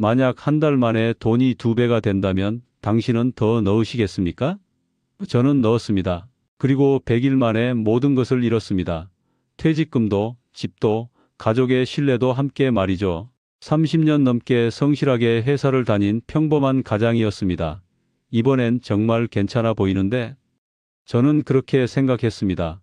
만약 한 달 만에 돈이 2배가 된다면 당신은 더 넣으시겠습니까? 저는 넣었습니다. 그리고 100일 만에 모든 것을 잃었습니다. 퇴직금도, 집도, 가족의 신뢰도 함께 말이죠. 30년 넘게 성실하게 회사를 다닌 평범한 가장이었습니다. 이번엔 정말 괜찮아 보이는데? 저는 그렇게 생각했습니다.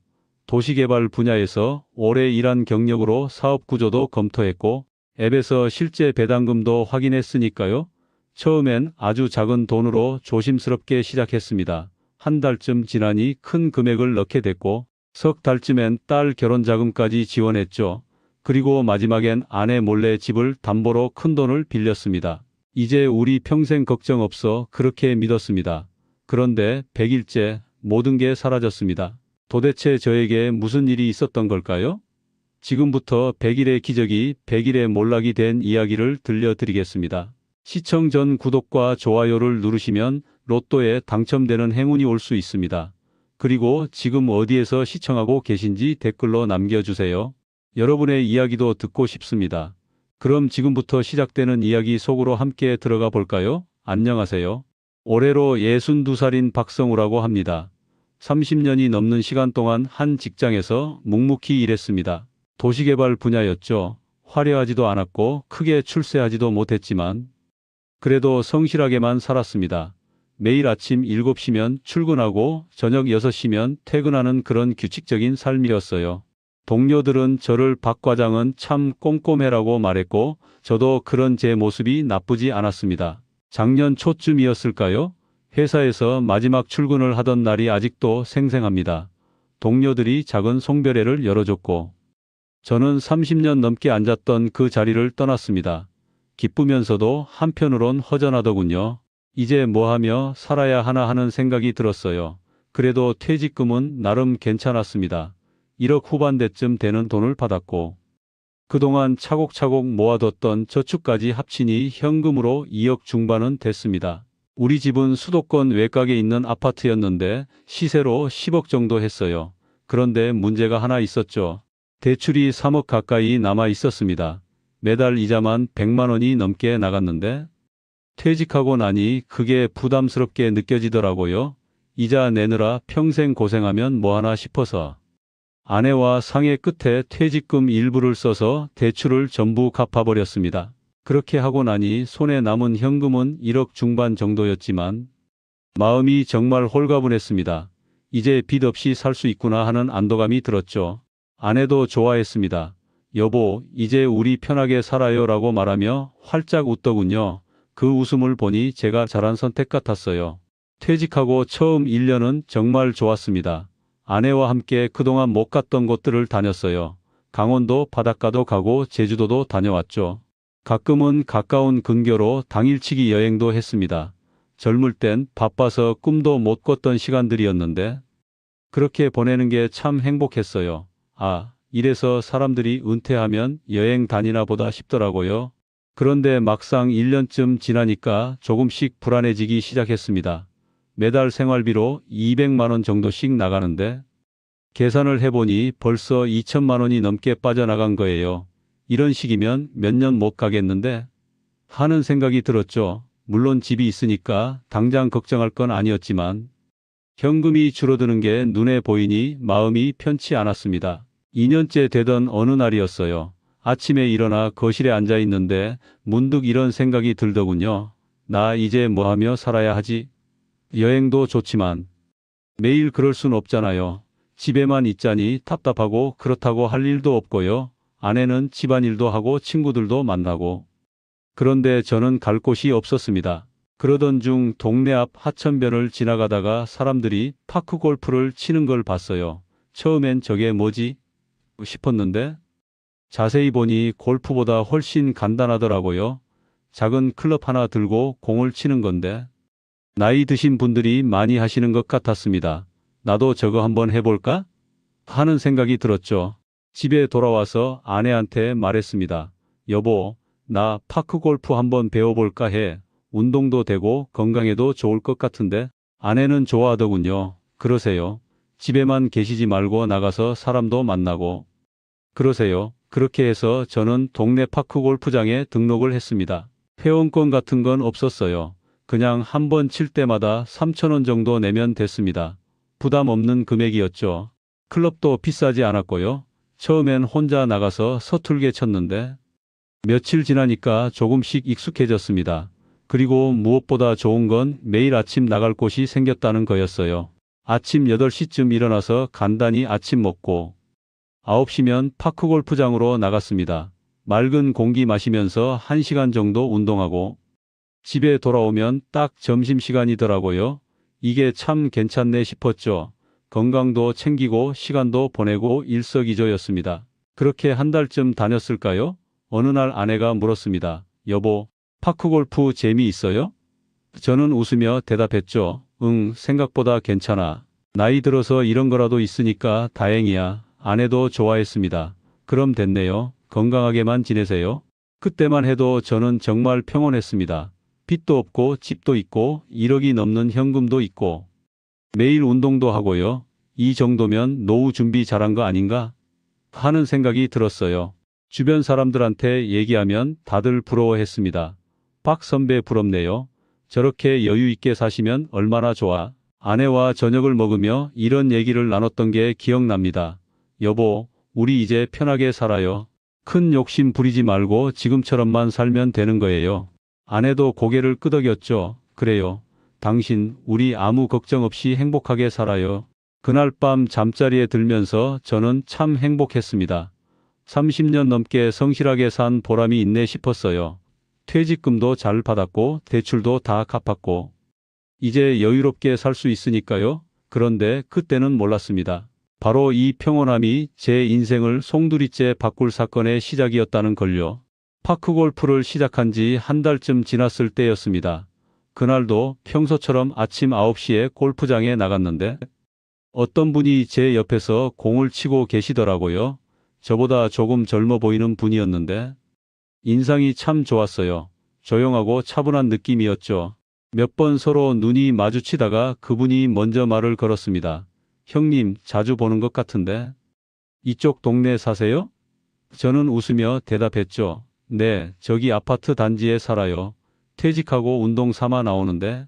도시개발 분야에서 오래 일한 경력으로 사업 구조도 검토했고 앱에서 실제 배당금도 확인했으니까요. 처음엔 아주 작은 돈으로 조심스럽게 시작했습니다. 한 달쯤 지나니 큰 금액을 넣게 됐고 석 달쯤엔 딸 결혼 자금까지 지원했죠. 그리고 마지막엔 아내 몰래 집을 담보로 큰 돈을 빌렸습니다. 이제 우리 평생 걱정 없어 그렇게 믿었습니다. 그런데 100일째 모든 게 사라졌습니다. 도대체 저에게 무슨 일이 있었던 걸까요? 지금부터 100일의 기적이 100일의 몰락이 된 이야기를 들려드리겠습니다. 시청 전 구독과 좋아요를 누르시면 로또에 당첨되는 행운이 올 수 있습니다. 그리고 지금 어디에서 시청하고 계신지 댓글로 남겨주세요. 여러분의 이야기도 듣고 싶습니다. 그럼 지금부터 시작되는 이야기 속으로 함께 들어가 볼까요? 안녕하세요. 올해로 62살인 박성우라고 합니다. 30년이 넘는 시간 동안 한 직장에서 묵묵히 일했습니다. 도시개발 분야였죠. 화려하지도 않았고 크게 출세하지도 못했지만 그래도 성실하게만 살았습니다. 매일 아침 7시면 출근하고 저녁 6시면 퇴근하는 그런 규칙적인 삶이었어요. 동료들은 저를 박 과장은 참 꼼꼼해라고 말했고 저도 그런 제 모습이 나쁘지 않았습니다. 작년 초쯤이었을까요? 회사에서 마지막 출근을 하던 날이 아직도 생생합니다. 동료들이 작은 송별회를 열어줬고 저는 30년 넘게 앉았던 그 자리를 떠났습니다. 기쁘면서도 한편으론 허전하더군요. 이제 뭐 하며 살아야 하나 하는 생각이 들었어요. 그래도 퇴직금은 나름 괜찮았습니다. 1억 후반대쯤 되는 돈을 받았고 그동안 차곡차곡 모아뒀던 저축까지 합치니 현금으로 2억 중반은 됐습니다. 우리 집은 수도권 외곽에 있는 아파트였는데 시세로 10억 정도 했어요. 그런데 문제가 하나 있었죠. 대출이 3억 가까이 남아 있었습니다. 매달 이자만 100만 원이 넘게 나갔는데 퇴직하고 나니 그게 부담스럽게 느껴지더라고요. 이자 내느라 평생 고생하면 뭐하나 싶어서 아내와 상의 끝에 퇴직금 일부를 써서 대출을 전부 갚아버렸습니다. 그렇게 하고 나니 손에 남은 현금은 1억 중반 정도였지만 마음이 정말 홀가분했습니다. 이제 빚 없이 살 수 있구나 하는 안도감이 들었죠. 아내도 좋아했습니다. 여보, 이제 우리 편하게 살아요 라고 말하며 활짝 웃더군요. 그 웃음을 보니 제가 잘한 선택 같았어요. 퇴직하고 처음 1년은 정말 좋았습니다. 아내와 함께 그동안 못 갔던 곳들을 다녔어요. 강원도 바닷가도 가고 제주도도 다녀왔죠. 가끔은 가까운 근교로 당일치기 여행도 했습니다. 젊을 땐 바빠서 꿈도 못 꿨던 시간들이었는데 그렇게 보내는 게 참 행복했어요. 아, 이래서 사람들이 은퇴하면 여행 다니나 보다 싶더라고요. 그런데 막상 1년쯤 지나니까 조금씩 불안해지기 시작했습니다. 매달 생활비로 200만 원 정도씩 나가는데 계산을 해보니 벌써 2천만 원이 넘게 빠져나간 거예요. 이런 식이면 몇 년 못 가겠는데 하는 생각이 들었죠. 물론 집이 있으니까 당장 걱정할 건 아니었지만 현금이 줄어드는 게 눈에 보이니 마음이 편치 않았습니다. 2년째 되던 어느 날이었어요. 아침에 일어나 거실에 앉아 있는데 문득 이런 생각이 들더군요. 나 이제 뭐 하며 살아야 하지? 여행도 좋지만 매일 그럴 순 없잖아요. 집에만 있자니 답답하고 그렇다고 할 일도 없고요. 아내는 집안일도 하고 친구들도 만나고. 그런데 저는 갈 곳이 없었습니다. 그러던 중 동네 앞 하천변을 지나가다가 사람들이 파크 골프를 치는 걸 봤어요. 처음엔 저게 뭐지? 싶었는데 자세히 보니 골프보다 훨씬 간단하더라고요. 작은 클럽 하나 들고 공을 치는 건데 나이 드신 분들이 많이 하시는 것 같았습니다. 나도 저거 한번 해볼까? 하는 생각이 들었죠. 집에 돌아와서 아내한테 말했습니다. 여보, 나 파크 골프 한번 배워볼까 해. 운동도 되고 건강에도 좋을 것 같은데. 아내는 좋아하더군요. 그러세요. 집에만 계시지 말고 나가서 사람도 만나고. 그러세요. 그렇게 해서 저는 동네 파크 골프장에 등록을 했습니다. 회원권 같은 건 없었어요. 그냥 한 번 칠 때마다 3,000원 정도 내면 됐습니다. 부담 없는 금액이었죠. 클럽도 비싸지 않았고요. 처음엔 혼자 나가서 서툴게 쳤는데 며칠 지나니까 조금씩 익숙해졌습니다. 그리고 무엇보다 좋은 건 매일 아침 나갈 곳이 생겼다는 거였어요. 아침 8시쯤 일어나서 간단히 아침 먹고 9시면 파크 골프장으로 나갔습니다. 맑은 공기 마시면서 1시간 정도 운동하고 집에 돌아오면 딱 점심시간이더라고요. 이게 참 괜찮네 싶었죠. 건강도 챙기고 시간도 보내고 일석이조였습니다. 그렇게 한 달쯤 다녔을까요? 어느 날 아내가 물었습니다. 여보, 파크골프 재미있어요? 저는 웃으며 대답했죠. 응, 생각보다 괜찮아. 나이 들어서 이런 거라도 있으니까 다행이야. 아내도 좋아했습니다. 그럼 됐네요. 건강하게만 지내세요. 그때만 해도 저는 정말 평온했습니다. 빚도 없고 집도 있고 1억이 넘는 현금도 있고 매일 운동도 하고요. 이 정도면 노후 준비 잘한 거 아닌가? 하는 생각이 들었어요. 주변 사람들한테 얘기하면 다들 부러워했습니다. 박 선배 부럽네요. 저렇게 여유 있게 사시면 얼마나 좋아. 아내와 저녁을 먹으며 이런 얘기를 나눴던 게 기억납니다. 여보, 우리 이제 편하게 살아요. 큰 욕심 부리지 말고 지금처럼만 살면 되는 거예요. 아내도 고개를 끄덕였죠. 그래요. 당신, 우리 아무 걱정 없이 행복하게 살아요. 그날 밤 잠자리에 들면서 저는 참 행복했습니다. 30년 넘게 성실하게 산 보람이 있네 싶었어요. 퇴직금도 잘 받았고 대출도 다 갚았고 이제 여유롭게 살 수 있으니까요. 그런데 그때는 몰랐습니다. 바로 이 평온함이 제 인생을 송두리째 바꿀 사건의 시작이었다는 걸요. 파크골프를 시작한 지 한 달쯤 지났을 때였습니다. 그날도 평소처럼 아침 9시에 골프장에 나갔는데 어떤 분이 제 옆에서 공을 치고 계시더라고요. 저보다 조금 젊어 보이는 분이었는데 인상이 참 좋았어요. 조용하고 차분한 느낌이었죠. 몇 번 서로 눈이 마주치다가 그분이 먼저 말을 걸었습니다. 형님, 자주 보는 것 같은데 이쪽 동네 사세요? 저는 웃으며 대답했죠. 네, 저기 아파트 단지에 살아요. 퇴직하고 운동 삼아 나오는데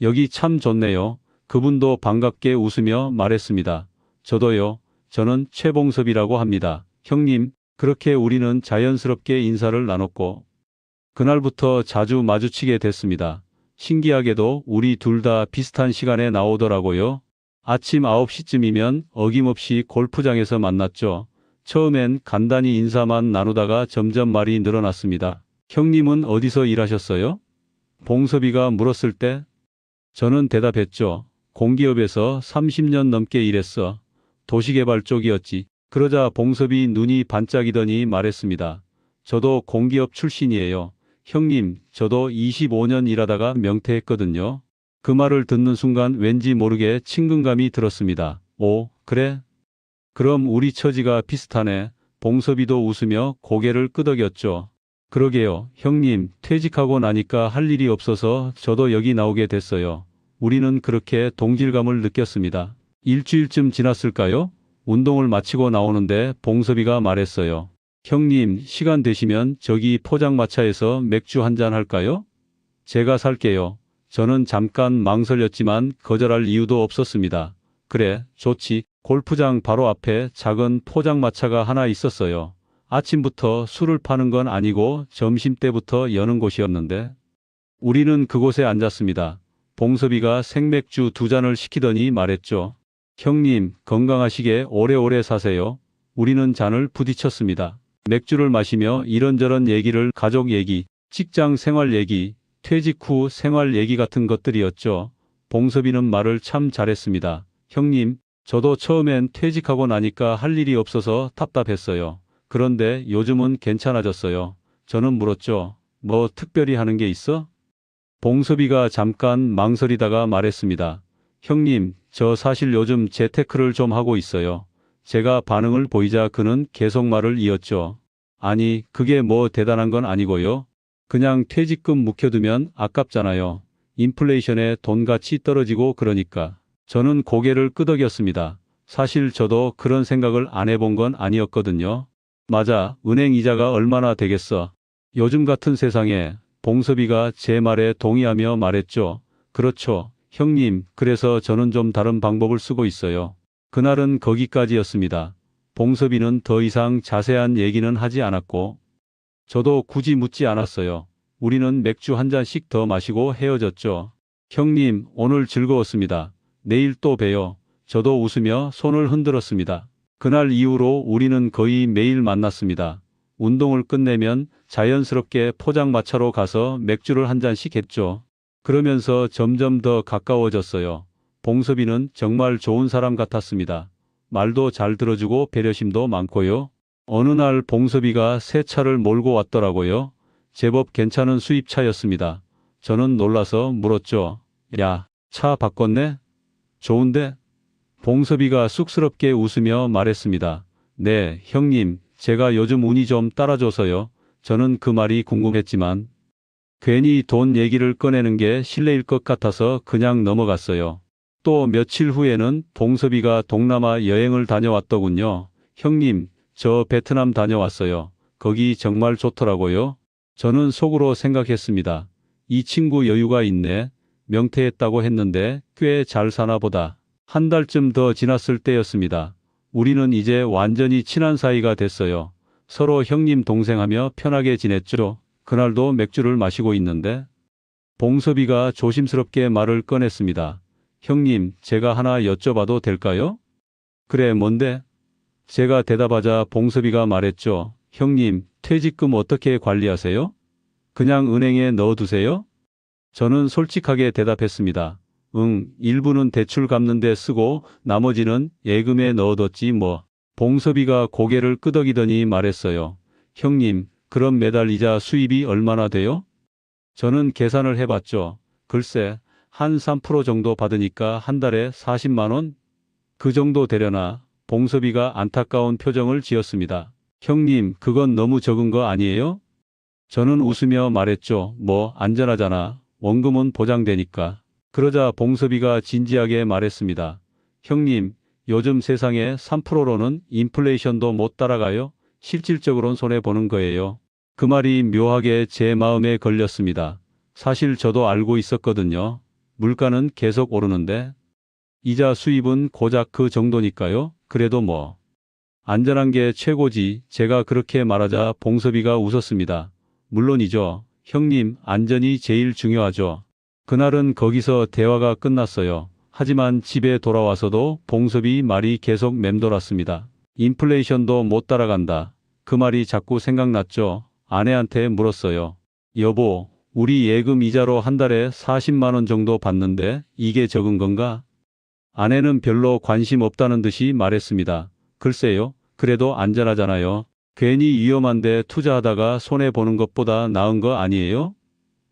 여기 참 좋네요. 그분도 반갑게 웃으며 말했습니다. 저도요. 저는 최봉섭이라고 합니다. 형님, 그렇게 우리는 자연스럽게 인사를 나눴고 그날부터 자주 마주치게 됐습니다. 신기하게도 우리 둘 다 비슷한 시간에 나오더라고요. 아침 9시쯤이면 어김없이 골프장에서 만났죠. 처음엔 간단히 인사만 나누다가 점점 말이 늘어났습니다. 형님은 어디서 일하셨어요? 봉섭이가 물었을 때 저는 대답했죠. 공기업에서 30년 넘게 일했어. 도시개발 쪽이었지. 그러자 봉섭이 눈이 반짝이더니 말했습니다. 저도 공기업 출신이에요. 형님, 저도 25년 일하다가 명퇴했거든요. 그 말을 듣는 순간 왠지 모르게 친근감이 들었습니다. 오, 그래? 그럼 우리 처지가 비슷하네. 봉섭이도 웃으며 고개를 끄덕였죠. 그러게요. 형님, 퇴직하고 나니까 할 일이 없어서 저도 여기 나오게 됐어요. 우리는 그렇게 동질감을 느꼈습니다. 일주일쯤 지났을까요? 운동을 마치고 나오는데 봉섭이가 말했어요. 형님, 시간 되시면 저기 포장마차에서 맥주 한잔 할까요? 제가 살게요. 저는 잠깐 망설였지만 거절할 이유도 없었습니다. 그래, 좋지. 골프장 바로 앞에 작은 포장마차가 하나 있었어요. 아침부터 술을 파는 건 아니고 점심때부터 여는 곳이었는데 우리는 그곳에 앉았습니다. 봉섭이가 생맥주 2잔을 시키더니 말했죠. 형님, 건강하시게 오래오래 사세요. 우리는 잔을 부딪혔습니다. 맥주를 마시며 이런저런 얘기를 가족 얘기, 직장 생활 얘기, 퇴직 후 생활 얘기 같은 것들이었죠. 봉섭이는 말을 참 잘했습니다. 형님, 저도 처음엔 퇴직하고 나니까 할 일이 없어서 답답했어요. 그런데 요즘은 괜찮아졌어요. 저는 물었죠. 뭐 특별히 하는 게 있어? 봉섭이가 잠깐 망설이다가 말했습니다. 형님, 저 사실 요즘 재테크를 좀 하고 있어요. 제가 반응을 보이자 그는 계속 말을 이었죠. 아니, 그게 뭐 대단한 건 아니고요. 그냥 퇴직금 묵혀두면 아깝잖아요. 인플레이션에 돈 가치 떨어지고 그러니까. 저는 고개를 끄덕였습니다. 사실 저도 그런 생각을 안 해본 건 아니었거든요. 맞아, 은행 이자가 얼마나 되겠어. 요즘 같은 세상에 봉섭이가 제 말에 동의하며 말했죠. 그렇죠. 형님, 그래서 저는 좀 다른 방법을 쓰고 있어요. 그날은 거기까지였습니다. 봉섭이는 더 이상 자세한 얘기는 하지 않았고, 저도 굳이 묻지 않았어요. 우리는 맥주 한 잔씩 더 마시고 헤어졌죠. 형님, 오늘 즐거웠습니다. 내일 또 봬요. 저도 웃으며 손을 흔들었습니다. 그날 이후로 우리는 거의 매일 만났습니다. 운동을 끝내면 자연스럽게 포장마차로 가서 맥주를 한 잔씩 했죠. 그러면서 점점 더 가까워졌어요. 봉섭이는 정말 좋은 사람 같았습니다. 말도 잘 들어주고 배려심도 많고요. 어느 날 봉섭이가 새 차를 몰고 왔더라고요. 제법 괜찮은 수입차였습니다. 저는 놀라서 물었죠. 야, 차 바꿨네? 좋은데? 봉섭이가 쑥스럽게 웃으며 말했습니다. 네, 형님, 제가 요즘 운이 좀 따라줘서요. 저는 그 말이 궁금했지만 괜히 돈 얘기를 꺼내는 게 실례일 것 같아서 그냥 넘어갔어요. 또 며칠 후에는 봉섭이가 동남아 여행을 다녀왔더군요. 형님, 저 베트남 다녀왔어요. 거기 정말 좋더라고요. 저는 속으로 생각했습니다. 이 친구 여유가 있네. 명퇴했다고 했는데 꽤 잘 사나 보다. 한 달쯤 더 지났을 때였습니다. 우리는 이제 완전히 친한 사이가 됐어요. 서로 형님 동생하며 편하게 지냈죠. 그날도 맥주를 마시고 있는데 봉섭이가 조심스럽게 말을 꺼냈습니다. 형님, 제가 하나 여쭤봐도 될까요? 그래, 뭔데? 제가 대답하자 봉섭이가 말했죠. 형님, 퇴직금 어떻게 관리하세요? 그냥 은행에 넣어두세요? 저는 솔직하게 대답했습니다. 일부는 대출 갚는 데 쓰고 나머지는 예금에 넣어뒀지 뭐. 봉섭이가 고개를 끄덕이더니 말했어요. 형님, 그럼 매달 이자 수입이 얼마나 돼요? 저는 계산을 해봤죠. 글쎄, 한 3% 정도 받으니까 한 달에 40만 원? 그 정도 되려나? 봉섭이가 안타까운 표정을 지었습니다. 형님, 그건 너무 적은 거 아니에요? 저는 웃으며 말했죠. 뭐, 안전하잖아. 원금은 보장되니까. 그러자 봉섭이가 진지하게 말했습니다. 형님, 요즘 세상에 3%로는 인플레이션도 못 따라가요? 실질적으로는 손해보는 거예요. 그 말이 묘하게 제 마음에 걸렸습니다. 사실 저도 알고 있었거든요. 물가는 계속 오르는데 이자 수입은 고작 그 정도니까요. 그래도 뭐 안전한 게 최고지. 제가 그렇게 말하자 봉섭이가 웃었습니다. 물론이죠. 형님, 안전이 제일 중요하죠. 그날은 거기서 대화가 끝났어요. 하지만 집에 돌아와서도 봉섭이 말이 계속 맴돌았습니다. 인플레이션도 못 따라간다. 그 말이 자꾸 생각났죠. 아내한테 물었어요. 여보, 우리 예금 이자로 한 달에 40만 원 정도 받는데 이게 적은 건가? 아내는 별로 관심 없다는 듯이 말했습니다. 글쎄요, 그래도 안전하잖아요. 괜히 위험한데 투자하다가 손해보는 것보다 나은 거 아니에요?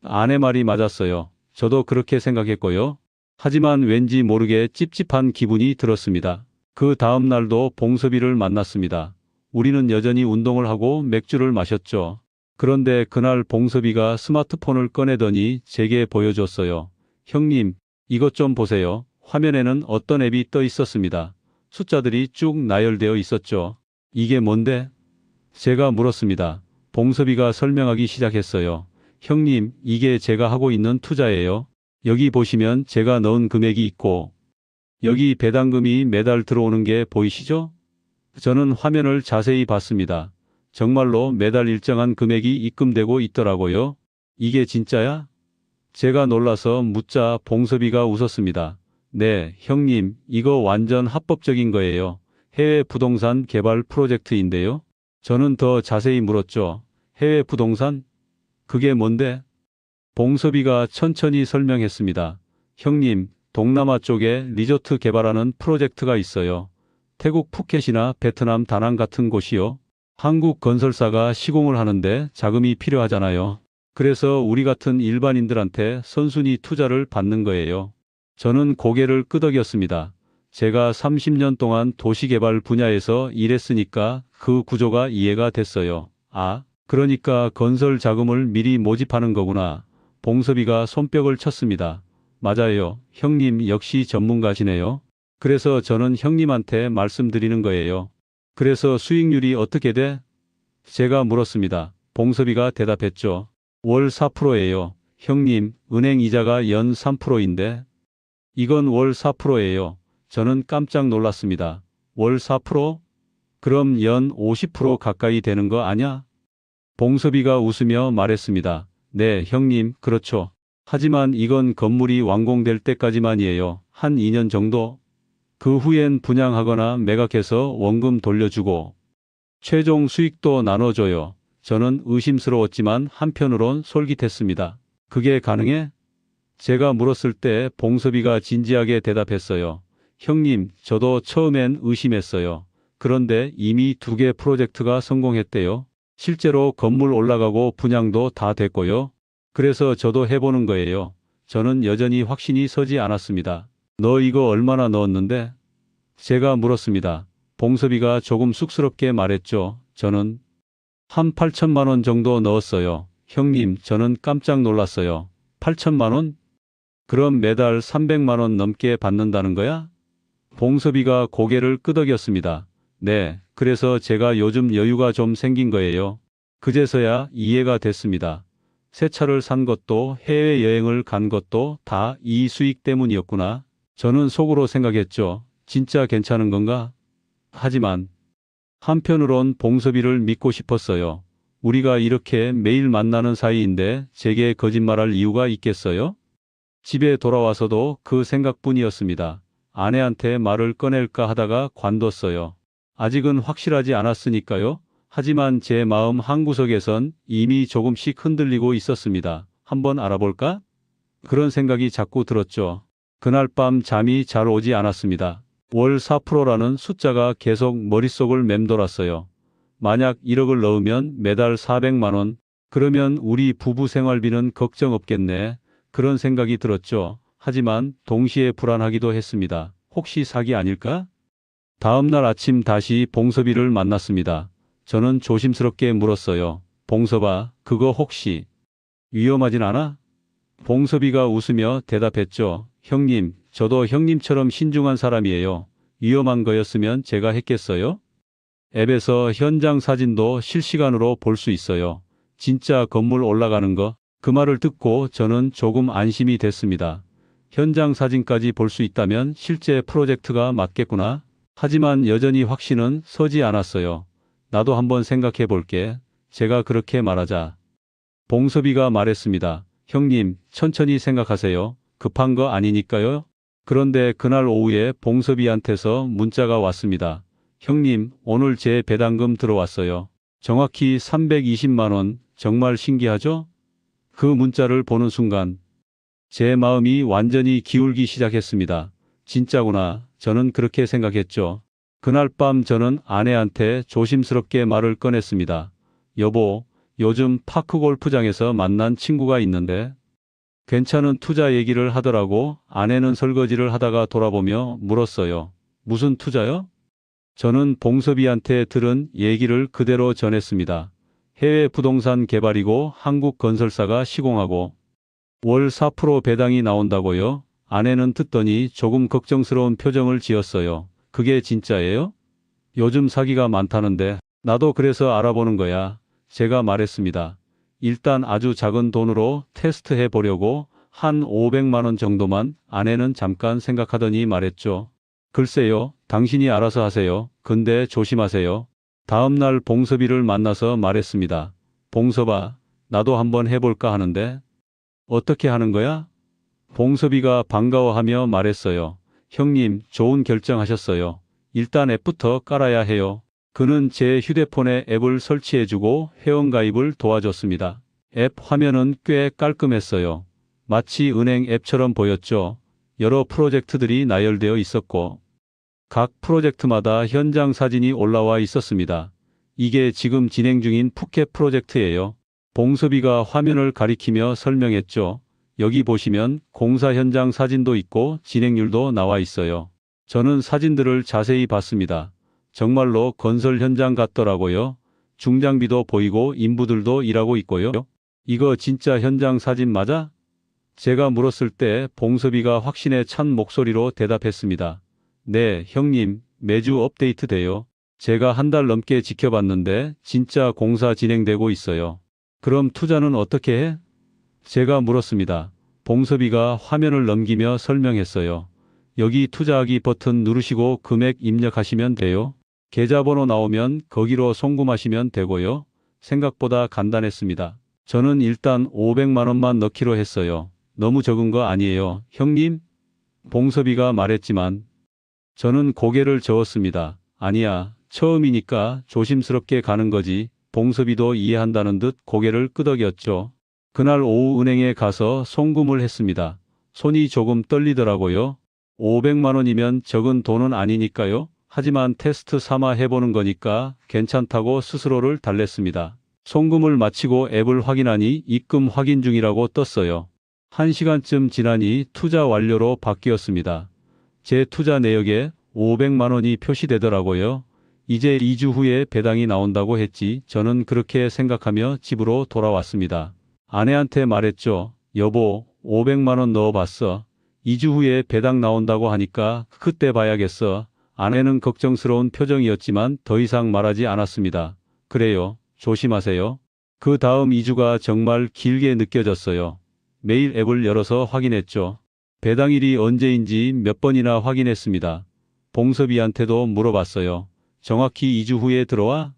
아내 말이 맞았어요. 저도 그렇게 생각했고요. 하지만 왠지 모르게 찝찝한 기분이 들었습니다. 그 다음 날도 봉섭이를 만났습니다. 우리는 여전히 운동을 하고 맥주를 마셨죠. 그런데 그날 봉섭이가 스마트폰을 꺼내더니 제게 보여줬어요. 형님, 이것 좀 보세요. 화면에는 어떤 앱이 떠 있었습니다. 숫자들이 쭉 나열되어 있었죠. 이게 뭔데? 제가 물었습니다. 봉섭이가 설명하기 시작했어요. 형님, 이게 제가 하고 있는 투자예요. 여기 보시면 제가 넣은 금액이 있고 여기 배당금이 매달 들어오는 게 보이시죠? 저는 화면을 자세히 봤습니다. 정말로 매달 일정한 금액이 입금되고 있더라고요. 이게 진짜야? 제가 놀라서 묻자 봉섭이가 웃었습니다. 네, 형님, 이거 완전 합법적인 거예요. 해외 부동산 개발 프로젝트인데요. 저는 더 자세히 물었죠. 해외 부동산? 그게 뭔데? 봉섭이가 천천히 설명했습니다. 형님, 동남아 쪽에 리조트 개발하는 프로젝트가 있어요. 태국 푸켓이나 베트남 다낭 같은 곳이요. 한국 건설사가 시공을 하는데 자금이 필요하잖아요. 그래서 우리 같은 일반인들한테 선순위 투자를 받는 거예요. 저는 고개를 끄덕였습니다. 제가 30년 동안 도시개발 분야에서 일했으니까 그 구조가 이해가 됐어요. 아, 그러니까 건설 자금을 미리 모집하는 거구나. 봉섭이가 손뼉을 쳤습니다. 맞아요. 형님 역시 전문가시네요. 그래서 저는 형님한테 말씀드리는 거예요. 그래서 수익률이 어떻게 돼? 제가 물었습니다. 봉섭이가 대답했죠. 월 4%예요. 형님, 은행 이자가 연 3%인데. 이건 월 4%예요. 저는 깜짝 놀랐습니다. 월 4%? 그럼 연 50% 가까이 되는 거 아냐? 봉섭이가 웃으며 말했습니다. 네, 형님, 그렇죠. 하지만 이건 건물이 완공될 때까지만이에요. 한 2년 정도? 그 후엔 분양하거나 매각해서 원금 돌려주고 최종 수익도 나눠줘요. 저는 의심스러웠지만 한편으론 솔깃했습니다. 그게 가능해? 제가 물었을 때 봉섭이가 진지하게 대답했어요. 형님, 저도 처음엔 의심했어요. 그런데 이미 2개 프로젝트가 성공했대요. 실제로 건물 올라가고 분양도 다 됐고요. 그래서 저도 해보는 거예요. 저는 여전히 확신이 서지 않았습니다. 너 이거 얼마나 넣었는데? 제가 물었습니다. 봉섭이가 조금 쑥스럽게 말했죠. 저는 한 8천만 원 정도 넣었어요. 형님, 저는 깜짝 놀랐어요. 8천만 원? 그럼 매달 300만 원 넘게 받는다는 거야? 봉섭이가 고개를 끄덕였습니다. 네, 그래서 제가 요즘 여유가 좀 생긴 거예요. 그제서야 이해가 됐습니다. 새 차를 산 것도 해외여행을 간 것도 다 이 수익 때문이었구나. 저는 속으로 생각했죠. 진짜 괜찮은 건가? 하지만 한편으론 봉섭이를 믿고 싶었어요. 우리가 이렇게 매일 만나는 사이인데 제게 거짓말할 이유가 있겠어요? 집에 돌아와서도 그 생각뿐이었습니다. 아내한테 말을 꺼낼까 하다가 관뒀어요. 아직은 확실하지 않았으니까요. 하지만 제 마음 한구석에선 이미 조금씩 흔들리고 있었습니다. 한번 알아볼까? 그런 생각이 자꾸 들었죠. 그날 밤 잠이 잘 오지 않았습니다. 월 4%라는 숫자가 계속 머릿속을 맴돌았어요. 만약 1억을 넣으면 매달 400만 원, 그러면 우리 부부 생활비는 걱정 없겠네. 그런 생각이 들었죠. 하지만 동시에 불안하기도 했습니다. 혹시 사기 아닐까? 다음 날 아침 다시 봉섭이를 만났습니다. 저는 조심스럽게 물었어요. 봉섭아, 그거 혹시 위험하진 않아? 봉섭이가 웃으며 대답했죠. 형님, 저도 형님처럼 신중한 사람이에요. 위험한 거였으면 제가 했겠어요? 앱에서 현장 사진도 실시간으로 볼 수 있어요. 진짜 건물 올라가는 거. 그 말을 듣고 저는 조금 안심이 됐습니다. 현장 사진까지 볼 수 있다면 실제 프로젝트가 맞겠구나. 하지만 여전히 확신은 서지 않았어요. 나도 한번 생각해 볼게. 제가 그렇게 말하자 봉섭이가 말했습니다. 형님, 천천히 생각하세요. 급한 거 아니니까요. 그런데 그날 오후에 봉섭이한테서 문자가 왔습니다. 형님, 오늘 제 배당금 들어왔어요. 정확히 320만 원. 정말 신기하죠? 그 문자를 보는 순간 제 마음이 완전히 기울기 시작했습니다. 진짜구나. 저는 그렇게 생각했죠. 그날 밤 저는 아내한테 조심스럽게 말을 꺼냈습니다. 여보, 요즘 파크 골프장에서 만난 친구가 있는데 괜찮은 투자 얘기를 하더라고. 아내는 설거지를 하다가 돌아보며 물었어요. 무슨 투자요? 저는 봉섭이한테 들은 얘기를 그대로 전했습니다. 해외 부동산 개발이고 한국 건설사가 시공하고 월 4% 배당이 나온다고요? 아내는 듣더니 조금 걱정스러운 표정을 지었어요. 그게 진짜예요? 요즘 사기가 많다는데 나도 그래서 알아보는 거야. 제가 말했습니다. 일단 아주 작은 돈으로 테스트해 보려고 한 500만 원 정도만. 아내는 잠깐 생각하더니 말했죠. 글쎄요, 당신이 알아서 하세요. 근데 조심하세요. 다음 날 봉섭이를 만나서 말했습니다. 봉섭아, 나도 한번 해볼까 하는데. 어떻게 하는 거야? 봉섭이가 반가워하며 말했어요. 형님, 좋은 결정하셨어요. 일단 앱부터 깔아야 해요. 그는 제 휴대폰에 앱을 설치해주고 회원가입을 도와줬습니다. 앱 화면은 꽤 깔끔했어요. 마치 은행 앱처럼 보였죠. 여러 프로젝트들이 나열되어 있었고 각 프로젝트마다 현장 사진이 올라와 있었습니다. 이게 지금 진행 중인 푸켓 프로젝트예요. 봉섭이가 화면을 가리키며 설명했죠. 여기 보시면 공사 현장 사진도 있고 진행률도 나와 있어요. 저는 사진들을 자세히 봤습니다. 정말로 건설 현장 같더라고요. 중장비도 보이고 인부들도 일하고 있고요. 이거 진짜 현장 사진 맞아? 제가 물었을 때 봉섭이가 확신에 찬 목소리로 대답했습니다. 네, 형님, 매주 업데이트 돼요. 제가 한 달 넘게 지켜봤는데 진짜 공사 진행되고 있어요. 그럼 투자는 어떻게 해? 제가 물었습니다. 봉섭이가 화면을 넘기며 설명했어요. 여기 투자하기 버튼 누르시고 금액 입력하시면 돼요. 계좌번호 나오면 거기로 송금하시면 되고요. 생각보다 간단했습니다. 저는 일단 500만 원만 넣기로 했어요. 너무 적은 거 아니에요, 형님? 봉섭이가 말했지만 저는 고개를 저었습니다. 아니야, 처음이니까 조심스럽게 가는 거지. 봉섭이도 이해한다는 듯 고개를 끄덕였죠. 그날 오후 은행에 가서 송금을 했습니다. 손이 조금 떨리더라고요. 500만 원이면 적은 돈은 아니니까요. 하지만 테스트 삼아 해보는 거니까 괜찮다고 스스로를 달랬습니다. 송금을 마치고 앱을 확인하니 입금 확인 중이라고 떴어요. 1시간쯤 지나니 투자 완료로 바뀌었습니다. 제 투자 내역에 500만 원이 표시되더라고요. 이제 2주 후에 배당이 나온다고 했지. 저는 그렇게 생각하며 집으로 돌아왔습니다. 아내한테 말했죠. 여보, 500만 원 넣어봤어. 2주 후에 배당 나온다고 하니까 그때 봐야겠어. 아내는 걱정스러운 표정이었지만 더 이상 말하지 않았습니다. 그래요. 조심하세요. 그 다음 2주가 정말 길게 느껴졌어요. 매일 앱을 열어서 확인했죠. 배당일이 언제인지 몇 번이나 확인했습니다. 봉섭이한테도 물어봤어요. 정확히 2주 후에 들어와?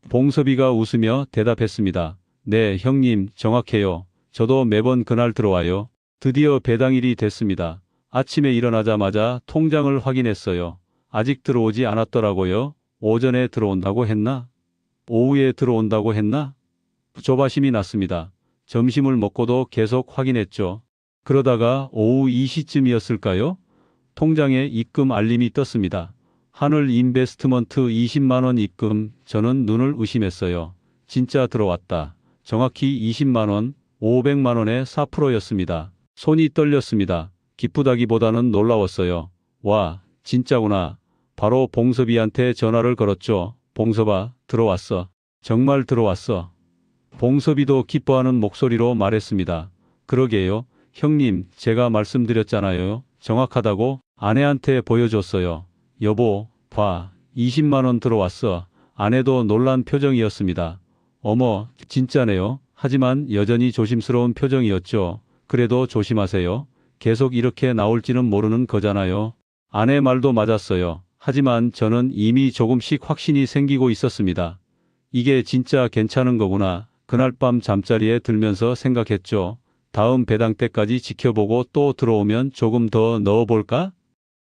봉섭이가 웃으며 대답했습니다. 네, 형님, 정확해요. 저도 매번 그날 들어와요. 드디어 배당일이 됐습니다. 아침에 일어나자마자 통장을 확인했어요. 아직 들어오지 않았더라고요. 오전에 들어온다고 했나? 오후에 들어온다고 했나? 조바심이 났습니다. 점심을 먹고도 계속 확인했죠. 그러다가 오후 2시쯤이었을까요? 통장에 입금 알림이 떴습니다. 하늘 인베스트먼트 20만 원 입금. 저는 눈을 의심했어요. 진짜 들어왔다. 정확히 20만 원, 500만 원의 4%였습니다. 손이 떨렸습니다. 기쁘다기보다는 놀라웠어요. 와, 진짜구나. 바로 봉섭이한테 전화를 걸었죠. 봉섭아, 들어왔어. 정말 들어왔어. 봉섭이도 기뻐하는 목소리로 말했습니다. 그러게요. 형님, 제가 말씀드렸잖아요. 정확하다고. 아내한테 보여줬어요. 여보, 봐. 20만 원 들어왔어. 아내도 놀란 표정이었습니다. 어머, 진짜네요. 하지만 여전히 조심스러운 표정이었죠. 그래도 조심하세요. 계속 이렇게 나올지는 모르는 거잖아요. 아내 말도 맞았어요. 하지만 저는 이미 조금씩 확신이 생기고 있었습니다. 이게 진짜 괜찮은 거구나. 그날 밤 잠자리에 들면서 생각했죠. 다음 배당 때까지 지켜보고 또 들어오면 조금 더 넣어볼까?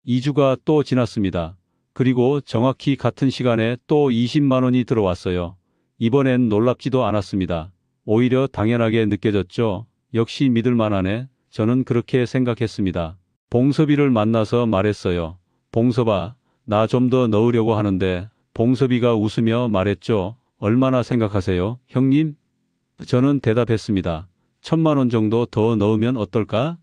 2주가 또 지났습니다. 그리고 정확히 같은 시간에 또 20만 원이 들어왔어요. 이번엔 놀랍지도 않았습니다. 오히려 당연하게 느껴졌죠. 역시 믿을 만하네. 저는 그렇게 생각했습니다. 봉섭이를 만나서 말했어요. 봉섭아, 나 좀 더 넣으려고 하는데. 봉섭이가 웃으며 말했죠. 얼마나 생각하세요, 형님? 저는 대답했습니다. 1,000만 원 정도 더 넣으면 어떨까?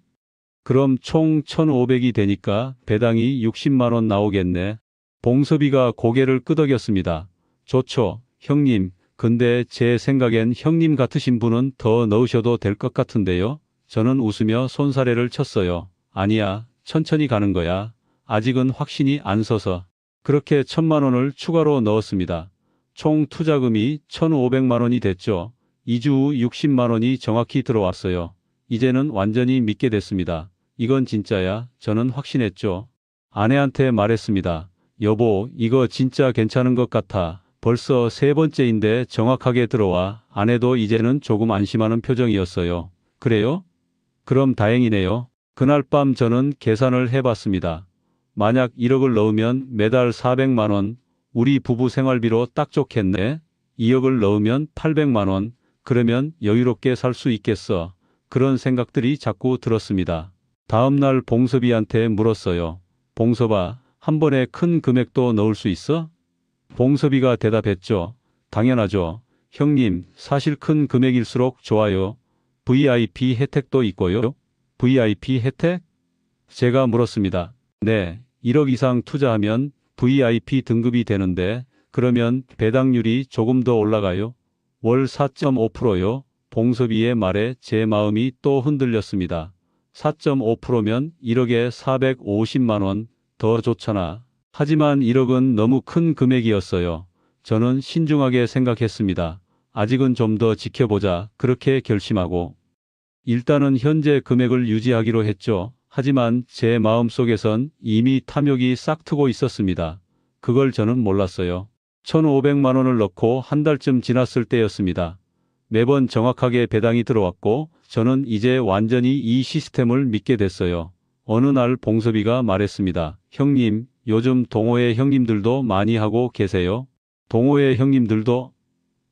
그럼 총 1,500이 되니까 배당이 60만 원 나오겠네. 봉섭이가 고개를 끄덕였습니다. 좋죠, 형님. 근데 제 생각엔 형님 같으신 분은 더 넣으셔도 될 것 같은데요. 저는 웃으며 손사래를 쳤어요. 아니야, 천천히 가는 거야. 아직은 확신이 안 서서. 그렇게 1,000만 원을 추가로 넣었습니다. 총 투자금이 1,500만 원이 됐죠. 2주 후 60만 원이 정확히 들어왔어요. 이제는 완전히 믿게 됐습니다. 이건 진짜야. 저는 확신했죠. 아내한테 말했습니다. 여보, 이거 진짜 괜찮은 것 같아. 벌써 세 번째인데 정확하게 들어와. 아내도 이제는 조금 안심하는 표정이었어요. 그래요? 그럼 다행이네요. 그날 밤 저는 계산을 해봤습니다. 만약 1억을 넣으면 매달 400만 원, 우리 부부 생활비로 딱 좋겠네. 2억을 넣으면 800만 원, 그러면 여유롭게 살 수 있겠어. 그런 생각들이 자꾸 들었습니다. 다음 날 봉섭이한테 물었어요. 봉섭아, 한 번에 큰 금액도 넣을 수 있어? 봉섭이가 대답했죠. 당연하죠. 형님, 사실 큰 금액일수록 좋아요. VIP 혜택도 있고요. VIP 혜택? 제가 물었습니다. 네, 1억 이상 투자하면 VIP 등급이 되는데 그러면 배당률이 조금 더 올라가요. 월 4.5%요. 봉섭이의 말에 제 마음이 또 흔들렸습니다. 4.5%면 1억에 450만 원, 더 좋잖아. 하지만 1억은 너무 큰 금액이었어요. 저는 신중하게 생각했습니다. 아직은 좀 더 지켜보자. 그렇게 결심하고 일단은 현재 금액을 유지하기로 했죠. 하지만 제 마음속에선 이미 탐욕이 싹트고 있었습니다. 그걸 저는 몰랐어요. 1,500만 원을 넣고 한 달쯤 지났을 때였습니다. 매번 정확하게 배당이 들어왔고 저는 이제 완전히 이 시스템을 믿게 됐어요. 어느 날 봉섭이가 말했습니다. 형님, 요즘 동호회 형님들도 많이 하고 계세요? 동호회 형님들도?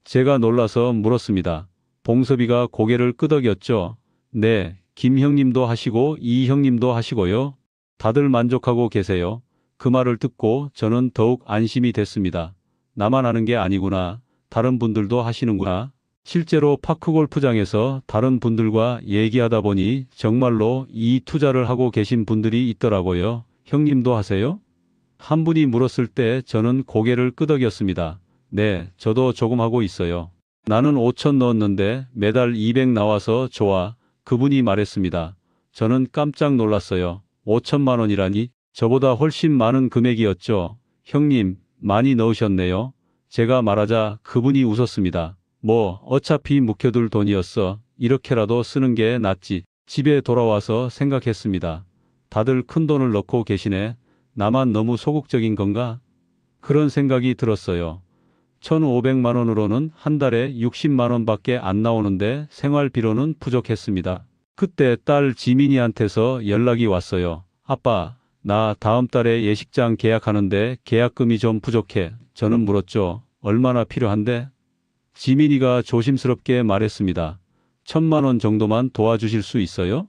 제가 놀라서 물었습니다. 봉섭이가 고개를 끄덕였죠. 네, 김 형님도 하시고 이 형님도 하시고요. 다들 만족하고 계세요. 그 말을 듣고 저는 더욱 안심이 됐습니다. 나만 하는 게 아니구나. 다른 분들도 하시는구나. 실제로 파크골프장에서 다른 분들과 얘기하다 보니 정말로 이 투자를 하고 계신 분들이 있더라고요. 형님도 하세요? 한 분이 물었을 때 저는 고개를 끄덕였습니다. 네, 저도 조금 하고 있어요. 나는 5천 넣었는데 매달 200 나와서 좋아. 그분이 말했습니다. 저는 깜짝 놀랐어요. 5천만 원이라니? 저보다 훨씬 많은 금액이었죠. 형님, 많이 넣으셨네요. 제가 말하자 그분이 웃었습니다. 뭐 어차피 묵혀둘 돈이었어. 이렇게라도 쓰는 게 낫지. 집에 돌아와서 생각했습니다. 다들 큰 돈을 넣고 계시네. 나만 너무 소극적인 건가? 그런 생각이 들었어요. 1,500만 원으로는 한 달에 60만 원밖에 안 나오는데 생활비로는 부족했습니다. 그때 딸 지민이한테서 연락이 왔어요. 아빠, 나 다음 달에 예식장 계약하는데 계약금이 좀 부족해. 저는 물었죠. 얼마나 필요한데? 지민이가 조심스럽게 말했습니다. 1,000만 원 정도만 도와주실 수 있어요?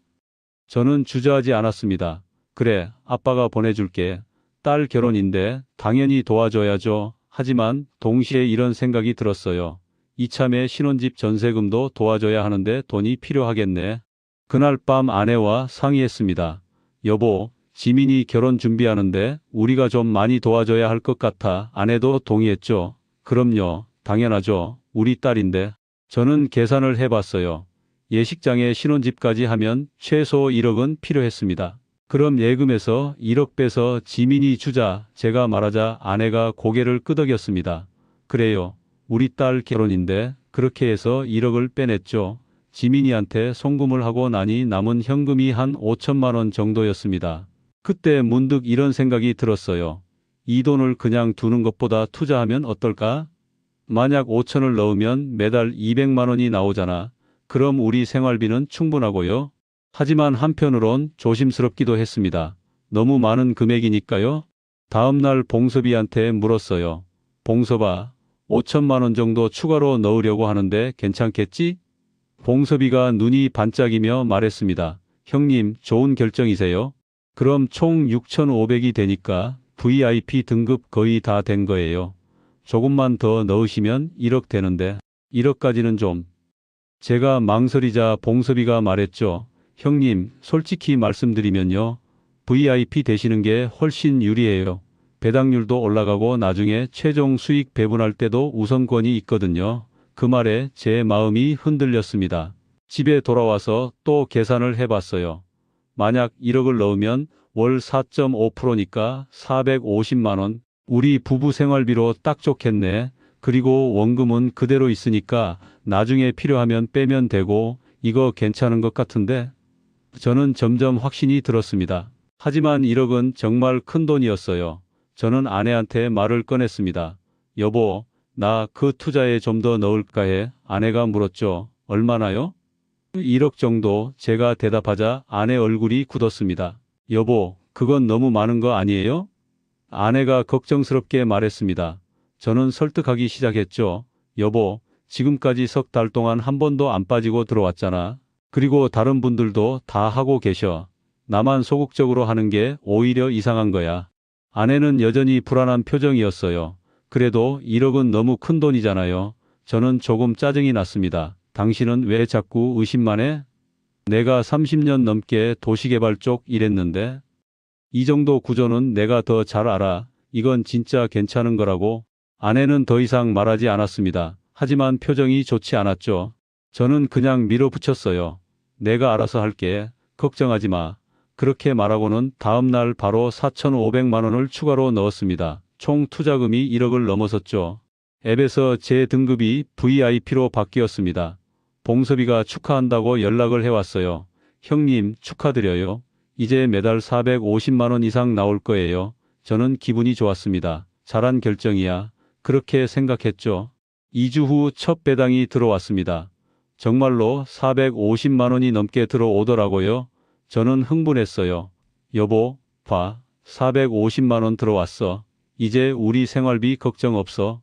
저는 주저하지 않았습니다. 그래, 아빠가 보내줄게. 딸 결혼인데 당연히 도와줘야죠. 하지만 동시에 이런 생각이 들었어요. 이참에 신혼집 전세금도 도와줘야 하는데 돈이 필요하겠네. 그날 밤 아내와 상의했습니다. 여보, 지민이 결혼 준비하는데 우리가 좀 많이 도와줘야 할 것 같아. 아내도 동의했죠. 그럼요, 당연하죠. 우리 딸인데. 저는 계산을 해봤어요. 예식장에 신혼집까지 하면 최소 1억은 필요했습니다. 그럼 예금에서 1억 빼서 지민이 주자. 제가 말하자 아내가 고개를 끄덕였습니다. 그래요. 우리 딸 결혼인데 그렇게 해서 1억을 빼냈죠. 지민이한테 송금을 하고 나니 남은 현금이 한 5천만 원 정도였습니다. 그때 문득 이런 생각이 들었어요. 이 돈을 그냥 두는 것보다 투자하면 어떨까? 만약 5천을 넣으면 매달 200만 원이 나오잖아. 그럼 우리 생활비는 충분하고요. 하지만 한편으론 조심스럽기도 했습니다. 너무 많은 금액이니까요. 다음 날 봉섭이한테 물었어요. 봉섭아, 5천만 원 정도 추가로 넣으려고 하는데 괜찮겠지? 봉섭이가 눈이 반짝이며 말했습니다. 형님, 좋은 결정이세요. 그럼 총 6,500이 되니까 VIP 등급 거의 다 된 거예요. 조금만 더 넣으시면 1억 되는데 1억까지는 좀. 제가 망설이자 봉섭이가 말했죠. 형님, 솔직히 말씀드리면요. VIP 되시는 게 훨씬 유리해요. 배당률도 올라가고 나중에 최종 수익 배분할 때도 우선권이 있거든요. 그 말에 제 마음이 흔들렸습니다. 집에 돌아와서 또 계산을 해봤어요. 만약 1억을 넣으면 월 4.5%니까 450만 원. 우리 부부 생활비로 딱 좋겠네. 그리고 원금은 그대로 있으니까 나중에 필요하면 빼면 되고 이거 괜찮은 것 같은데? 저는 점점 확신이 들었습니다. 하지만 1억은 정말 큰 돈이었어요. 저는 아내한테 말을 꺼냈습니다. 여보, 나 그 투자에 좀 더 넣을까 해. 아내가 물었죠. 얼마나요? 1억 정도. 제가 대답하자 아내 얼굴이 굳었습니다. 여보, 그건 너무 많은 거 아니에요? 아내가 걱정스럽게 말했습니다. 저는 설득하기 시작했죠. 여보, 지금까지 석 달 동안 한 번도 안 빠지고 들어왔잖아. 그리고 다른 분들도 다 하고 계셔. 나만 소극적으로 하는 게 오히려 이상한 거야. 아내는 여전히 불안한 표정이었어요. 그래도 1억은 너무 큰 돈이잖아요. 저는 조금 짜증이 났습니다. 당신은 왜 자꾸 의심만 해? 내가 30년 넘게 도시개발 쪽 일했는데 이 정도 구조는 내가 더 잘 알아. 이건 진짜 괜찮은 거라고. 아내는 더 이상 말하지 않았습니다. 하지만 표정이 좋지 않았죠. 저는 그냥 밀어붙였어요. 내가 알아서 할게. 걱정하지 마. 그렇게 말하고는 다음 날 바로 4,500만 원을 추가로 넣었습니다. 총 투자금이 1억을 넘어섰죠. 앱에서 제 등급이 VIP로 바뀌었습니다. 봉섭이가 축하한다고 연락을 해왔어요. 형님 축하드려요. 이제 매달 450만 원 이상 나올 거예요. 저는 기분이 좋았습니다. 잘한 결정이야. 그렇게 생각했죠. 2주 후 첫 배당이 들어왔습니다. 정말로 450만 원이 넘게 들어오더라고요. 저는 흥분했어요. 여보, 봐. 450만 원 들어왔어. 이제 우리 생활비 걱정 없어.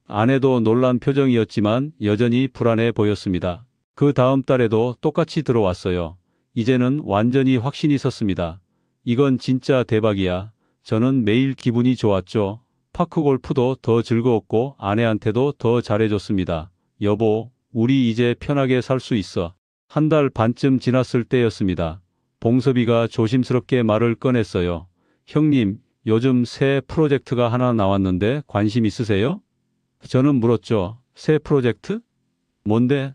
아내도 놀란 표정이었지만 여전히 불안해 보였습니다. 그 다음 달에도 똑같이 들어왔어요. 이제는 완전히 확신이 섰습니다. 이건 진짜 대박이야. 저는 매일 기분이 좋았죠. 파크 골프도 더 즐거웠고 아내한테도 더 잘해줬습니다. 여보, 우리 이제 편하게 살 수 있어. 한 달 반쯤 지났을 때였습니다. 봉섭이가 조심스럽게 말을 꺼냈어요. 형님, 요즘 새 프로젝트가 하나 나왔는데 관심 있으세요? 저는 물었죠. 새 프로젝트? 뭔데?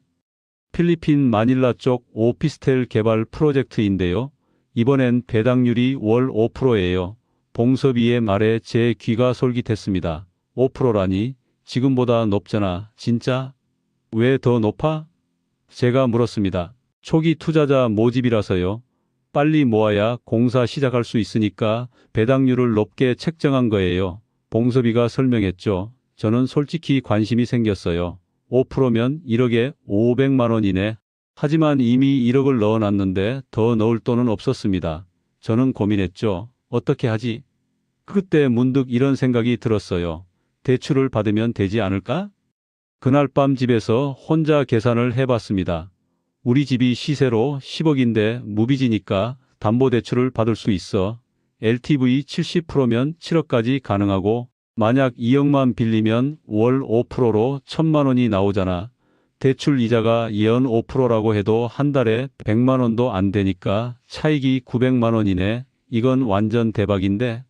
필리핀 마닐라 쪽 오피스텔 개발 프로젝트인데요. 이번엔 배당률이 월 5%예요. 봉섭이의 말에 제 귀가 솔깃했습니다. 5%라니? 지금보다 높잖아. 진짜? 왜 더 높아? 제가 물었습니다. 초기 투자자 모집이라서요. 빨리 모아야 공사 시작할 수 있으니까 배당률을 높게 책정한 거예요. 봉섭이가 설명했죠. 저는 솔직히 관심이 생겼어요. 5%면 1억에 500만 원이네. 하지만 이미 1억을 넣어놨는데 더 넣을 돈은 없었습니다. 저는 고민했죠. 어떻게 하지? 그때 문득 이런 생각이 들었어요. 대출을 받으면 되지 않을까? 그날 밤 집에서 혼자 계산을 해봤습니다. 우리 집이 시세로 10억인데 무빚이니까 담보대출을 받을 수 있어. LTV 70%면 7억까지 가능하고 만약 2억만 빌리면 월 5%로 1,000만 원이 나오잖아. 대출 이자가 연 5%라고 해도 한 달에 100만 원도 안 되니까 차익이 900만 원이네. 이건 완전 대박인데.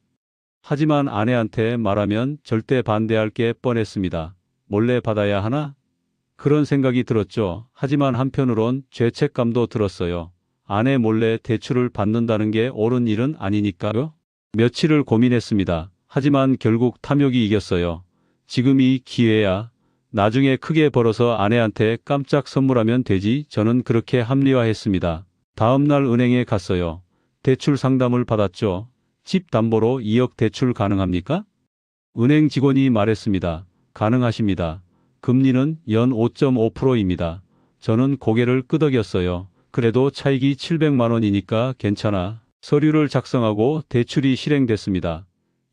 하지만 아내한테 말하면 절대 반대할 게 뻔했습니다. 몰래 받아야 하나? 그런 생각이 들었죠. 하지만 한편으론 죄책감도 들었어요. 아내 몰래 대출을 받는다는 게 옳은 일은 아니니까요. 며칠을 고민했습니다. 하지만 결국 탐욕이 이겼어요. 지금이 기회야. 나중에 크게 벌어서 아내한테 깜짝 선물하면 되지. 저는 그렇게 합리화했습니다. 다음 날 은행에 갔어요. 대출 상담을 받았죠. 집 담보로 2억 대출 가능합니까? 은행 직원이 말했습니다. 가능하십니다. 금리는 연 5.5%입니다. 저는 고개를 끄덕였어요. 그래도 차익이 700만 원이니까 괜찮아. 서류를 작성하고 대출이 실행됐습니다.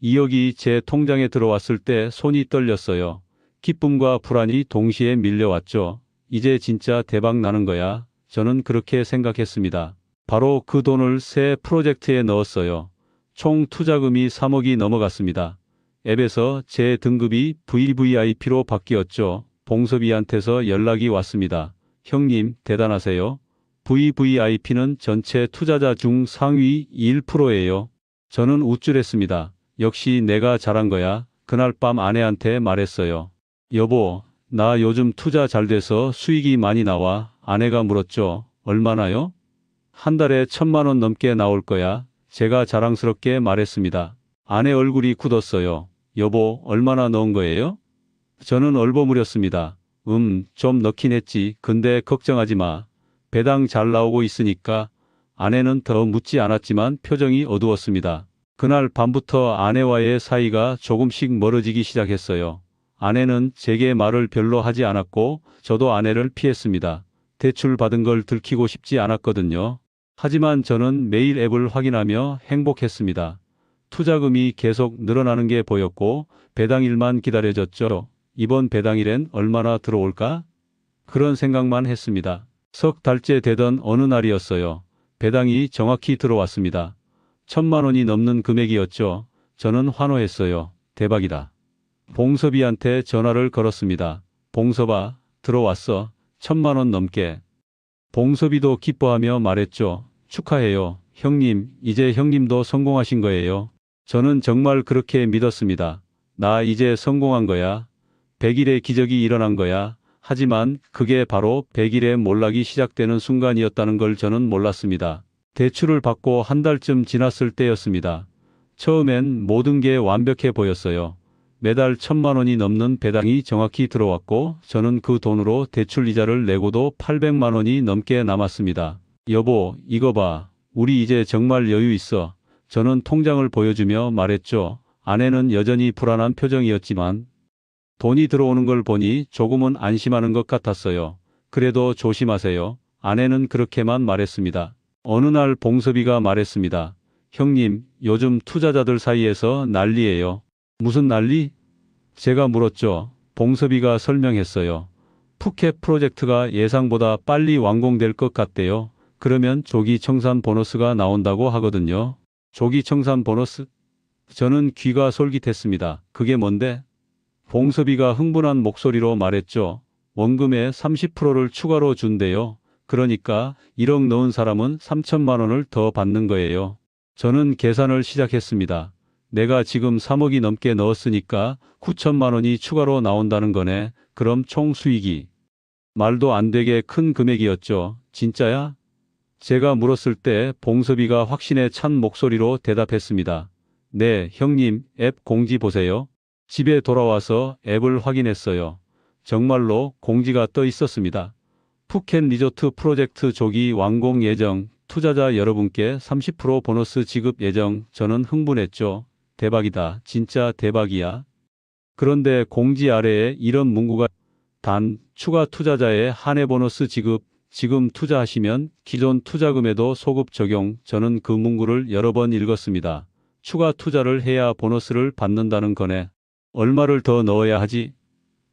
2억이 제 통장에 들어왔을 때 손이 떨렸어요. 기쁨과 불안이 동시에 밀려왔죠. 이제 진짜 대박 나는 거야. 저는 그렇게 생각했습니다. 바로 그 돈을 새 프로젝트에 넣었어요. 총 투자금이 3억이 넘어갔습니다. 앱에서 제 등급이 VVIP로 바뀌었죠. 봉섭이한테서 연락이 왔습니다. 형님, 대단하세요. VVIP는 전체 투자자 중 상위 1%예요. 저는 우쭐했습니다. 역시 내가 잘한 거야. 그날 밤 아내한테 말했어요. 여보, 나 요즘 투자 잘 돼서 수익이 많이 나와. 아내가 물었죠. 얼마나요? 한 달에 1,000만 원 넘게 나올 거야. 제가 자랑스럽게 말했습니다. 아내 얼굴이 굳었어요. 여보, 얼마나 넣은 거예요? 저는 얼버무렸습니다. 좀 넣긴 했지. 근데 걱정하지 마. 배당 잘 나오고 있으니까. 아내는 더 묻지 않았지만 표정이 어두웠습니다. 그날 밤부터 아내와의 사이가 조금씩 멀어지기 시작했어요. 아내는 제게 말을 별로 하지 않았고 저도 아내를 피했습니다. 대출 받은 걸 들키고 싶지 않았거든요. 하지만 저는 매일 앱을 확인하며 행복했습니다. 투자금이 계속 늘어나는 게 보였고 배당일만 기다려졌죠. 이번 배당일엔 얼마나 들어올까? 그런 생각만 했습니다. 석 달째 되던 어느 날이었어요. 배당이 정확히 들어왔습니다. 1,000만 원이 넘는 금액이었죠. 저는 환호했어요. 대박이다. 봉섭이한테 전화를 걸었습니다. 봉섭아, 들어왔어. 1,000만 원 넘게. 봉섭이도 기뻐하며 말했죠. 축하해요. 형님, 이제 형님도 성공하신 거예요. 저는 정말 그렇게 믿었습니다. 나 이제 성공한 거야. 100일의 기적이 일어난 거야. 하지만 그게 바로 100일의 몰락이 시작되는 순간이었다는 걸 저는 몰랐습니다. 대출을 받고 한 달쯤 지났을 때였습니다. 처음엔 모든 게 완벽해 보였어요. 매달 1,000만 원이 넘는 배당이 정확히 들어왔고 저는 그 돈으로 대출 이자를 내고도 800만 원이 넘게 남았습니다. 여보, 이거 봐. 우리 이제 정말 여유 있어. 저는 통장을 보여주며 말했죠. 아내는 여전히 불안한 표정이었지만 돈이 들어오는 걸 보니 조금은 안심하는 것 같았어요. 그래도 조심하세요. 아내는 그렇게만 말했습니다. 어느 날 봉섭이가 말했습니다. 형님, 요즘 투자자들 사이에서 난리예요. 무슨 난리? 제가 물었죠. 봉섭이가 설명했어요. 푸켓 프로젝트가 예상보다 빨리 완공될 것 같대요. 그러면 조기 청산 보너스가 나온다고 하거든요. 조기 청산 보너스? 저는 귀가 솔깃했습니다. 그게 뭔데? 봉섭이가 흥분한 목소리로 말했죠. 원금의 30%를 추가로 준대요. 그러니까 1억 넣은 사람은 3천만 원을 더 받는 거예요. 저는 계산을 시작했습니다. 내가 지금 3억이 넘게 넣었으니까 9천만 원이 추가로 나온다는 거네. 그럼 총 수익이. 말도 안 되게 큰 금액이었죠. 진짜야? 제가 물었을 때 봉섭이가 확신에 찬 목소리로 대답했습니다. 네, 형님, 앱 공지 보세요. 집에 돌아와서 앱을 확인했어요. 정말로 공지가 떠 있었습니다. 푸켓 리조트 프로젝트 조기 완공 예정, 투자자 여러분께 30% 보너스 지급 예정. 저는 흥분했죠. 대박이다. 진짜 대박이야. 그런데 공지 아래에 이런 문구가 단, 추가 투자자의 한해 보너스 지급, 지금 투자하시면 기존 투자금에도 소급 적용. 저는 그 문구를 여러 번 읽었습니다. 추가 투자를 해야 보너스를 받는다는 거네. 얼마를 더 넣어야 하지?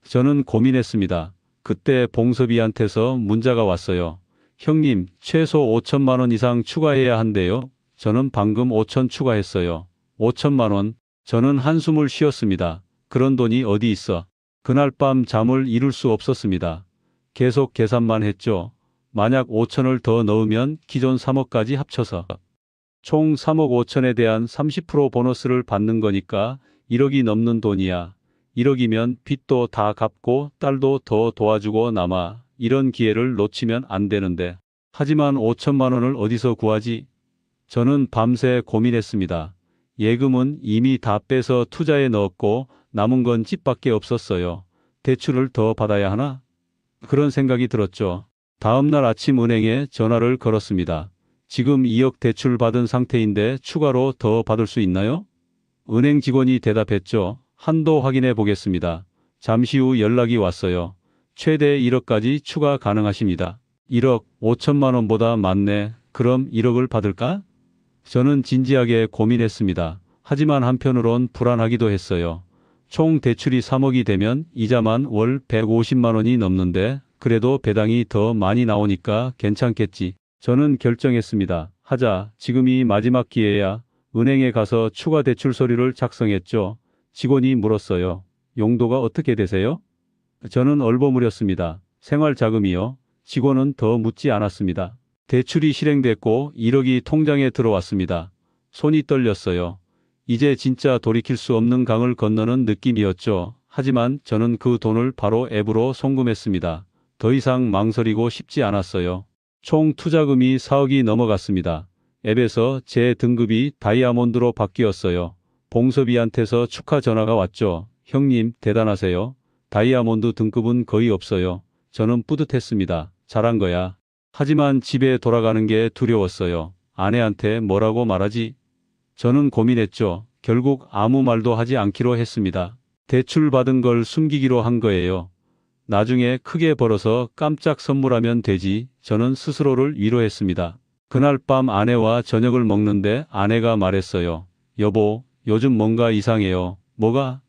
저는 고민했습니다. 그때 봉섭이한테서 문자가 왔어요. 형님, 최소 5천만 원 이상 추가해야 한대요. 저는 방금 5천 추가했어요. 5천만 원. 저는 한숨을 쉬었습니다. 그런 돈이 어디 있어? 그날 밤 잠을 이룰 수 없었습니다. 계속 계산만 했죠. 만약 5천을 더 넣으면 기존 3억까지 합쳐서 총 3억 5천에 대한 30% 보너스를 받는 거니까 1억이 넘는 돈이야. 1억이면 빚도 다 갚고 딸도 더 도와주고 남아. 이런 기회를 놓치면 안 되는데. 하지만 5천만 원을 어디서 구하지? 저는 밤새 고민했습니다. 예금은 이미 다 빼서 투자에 넣었고 남은 건 집밖에 없었어요. 대출을 더 받아야 하나? 그런 생각이 들었죠. 다음 날 아침 은행에 전화를 걸었습니다. 지금 2억 대출 받은 상태인데 추가로 더 받을 수 있나요? 은행 직원이 대답했죠. 한도 확인해 보겠습니다. 잠시 후 연락이 왔어요. 최대 1억까지 추가 가능하십니다. 1억 5천만 원보다 많네. 그럼 1억을 받을까? 저는 진지하게 고민했습니다. 하지만 한편으론 불안하기도 했어요. 총 대출이 3억이 되면 이자만 월 150만 원이 넘는데 그래도 배당이 더 많이 나오니까 괜찮겠지. 저는 결정했습니다. 하자. 지금이 마지막 기회야. 은행에 가서 추가 대출 서류를 작성했죠. 직원이 물었어요. 용도가 어떻게 되세요? 저는 얼버무렸습니다. 생활자금이요. 직원은 더 묻지 않았습니다. 대출이 실행됐고 1억이 통장에 들어왔습니다. 손이 떨렸어요. 이제 진짜 돌이킬 수 없는 강을 건너는 느낌이었죠. 하지만 저는 그 돈을 바로 앱으로 송금했습니다. 더 이상 망설이고 싶지 않았어요. 총 투자금이 4억이 넘어갔습니다. 앱에서 제 등급이 다이아몬드로 바뀌었어요. 봉섭이한테서 축하 전화가 왔죠. 형님, 대단하세요. 다이아몬드 등급은 거의 없어요. 저는 뿌듯했습니다. 잘한 거야. 하지만 집에 돌아가는 게 두려웠어요. 아내한테 뭐라고 말하지? 저는 고민했죠. 결국 아무 말도 하지 않기로 했습니다. 대출 받은 걸 숨기기로 한 거예요. 나중에 크게 벌어서 깜짝 선물하면 되지. 저는 스스로를 위로했습니다. 그날 밤 아내와 저녁을 먹는데 아내가 말했어요. 여보, 요즘 뭔가 이상해요. 뭐가?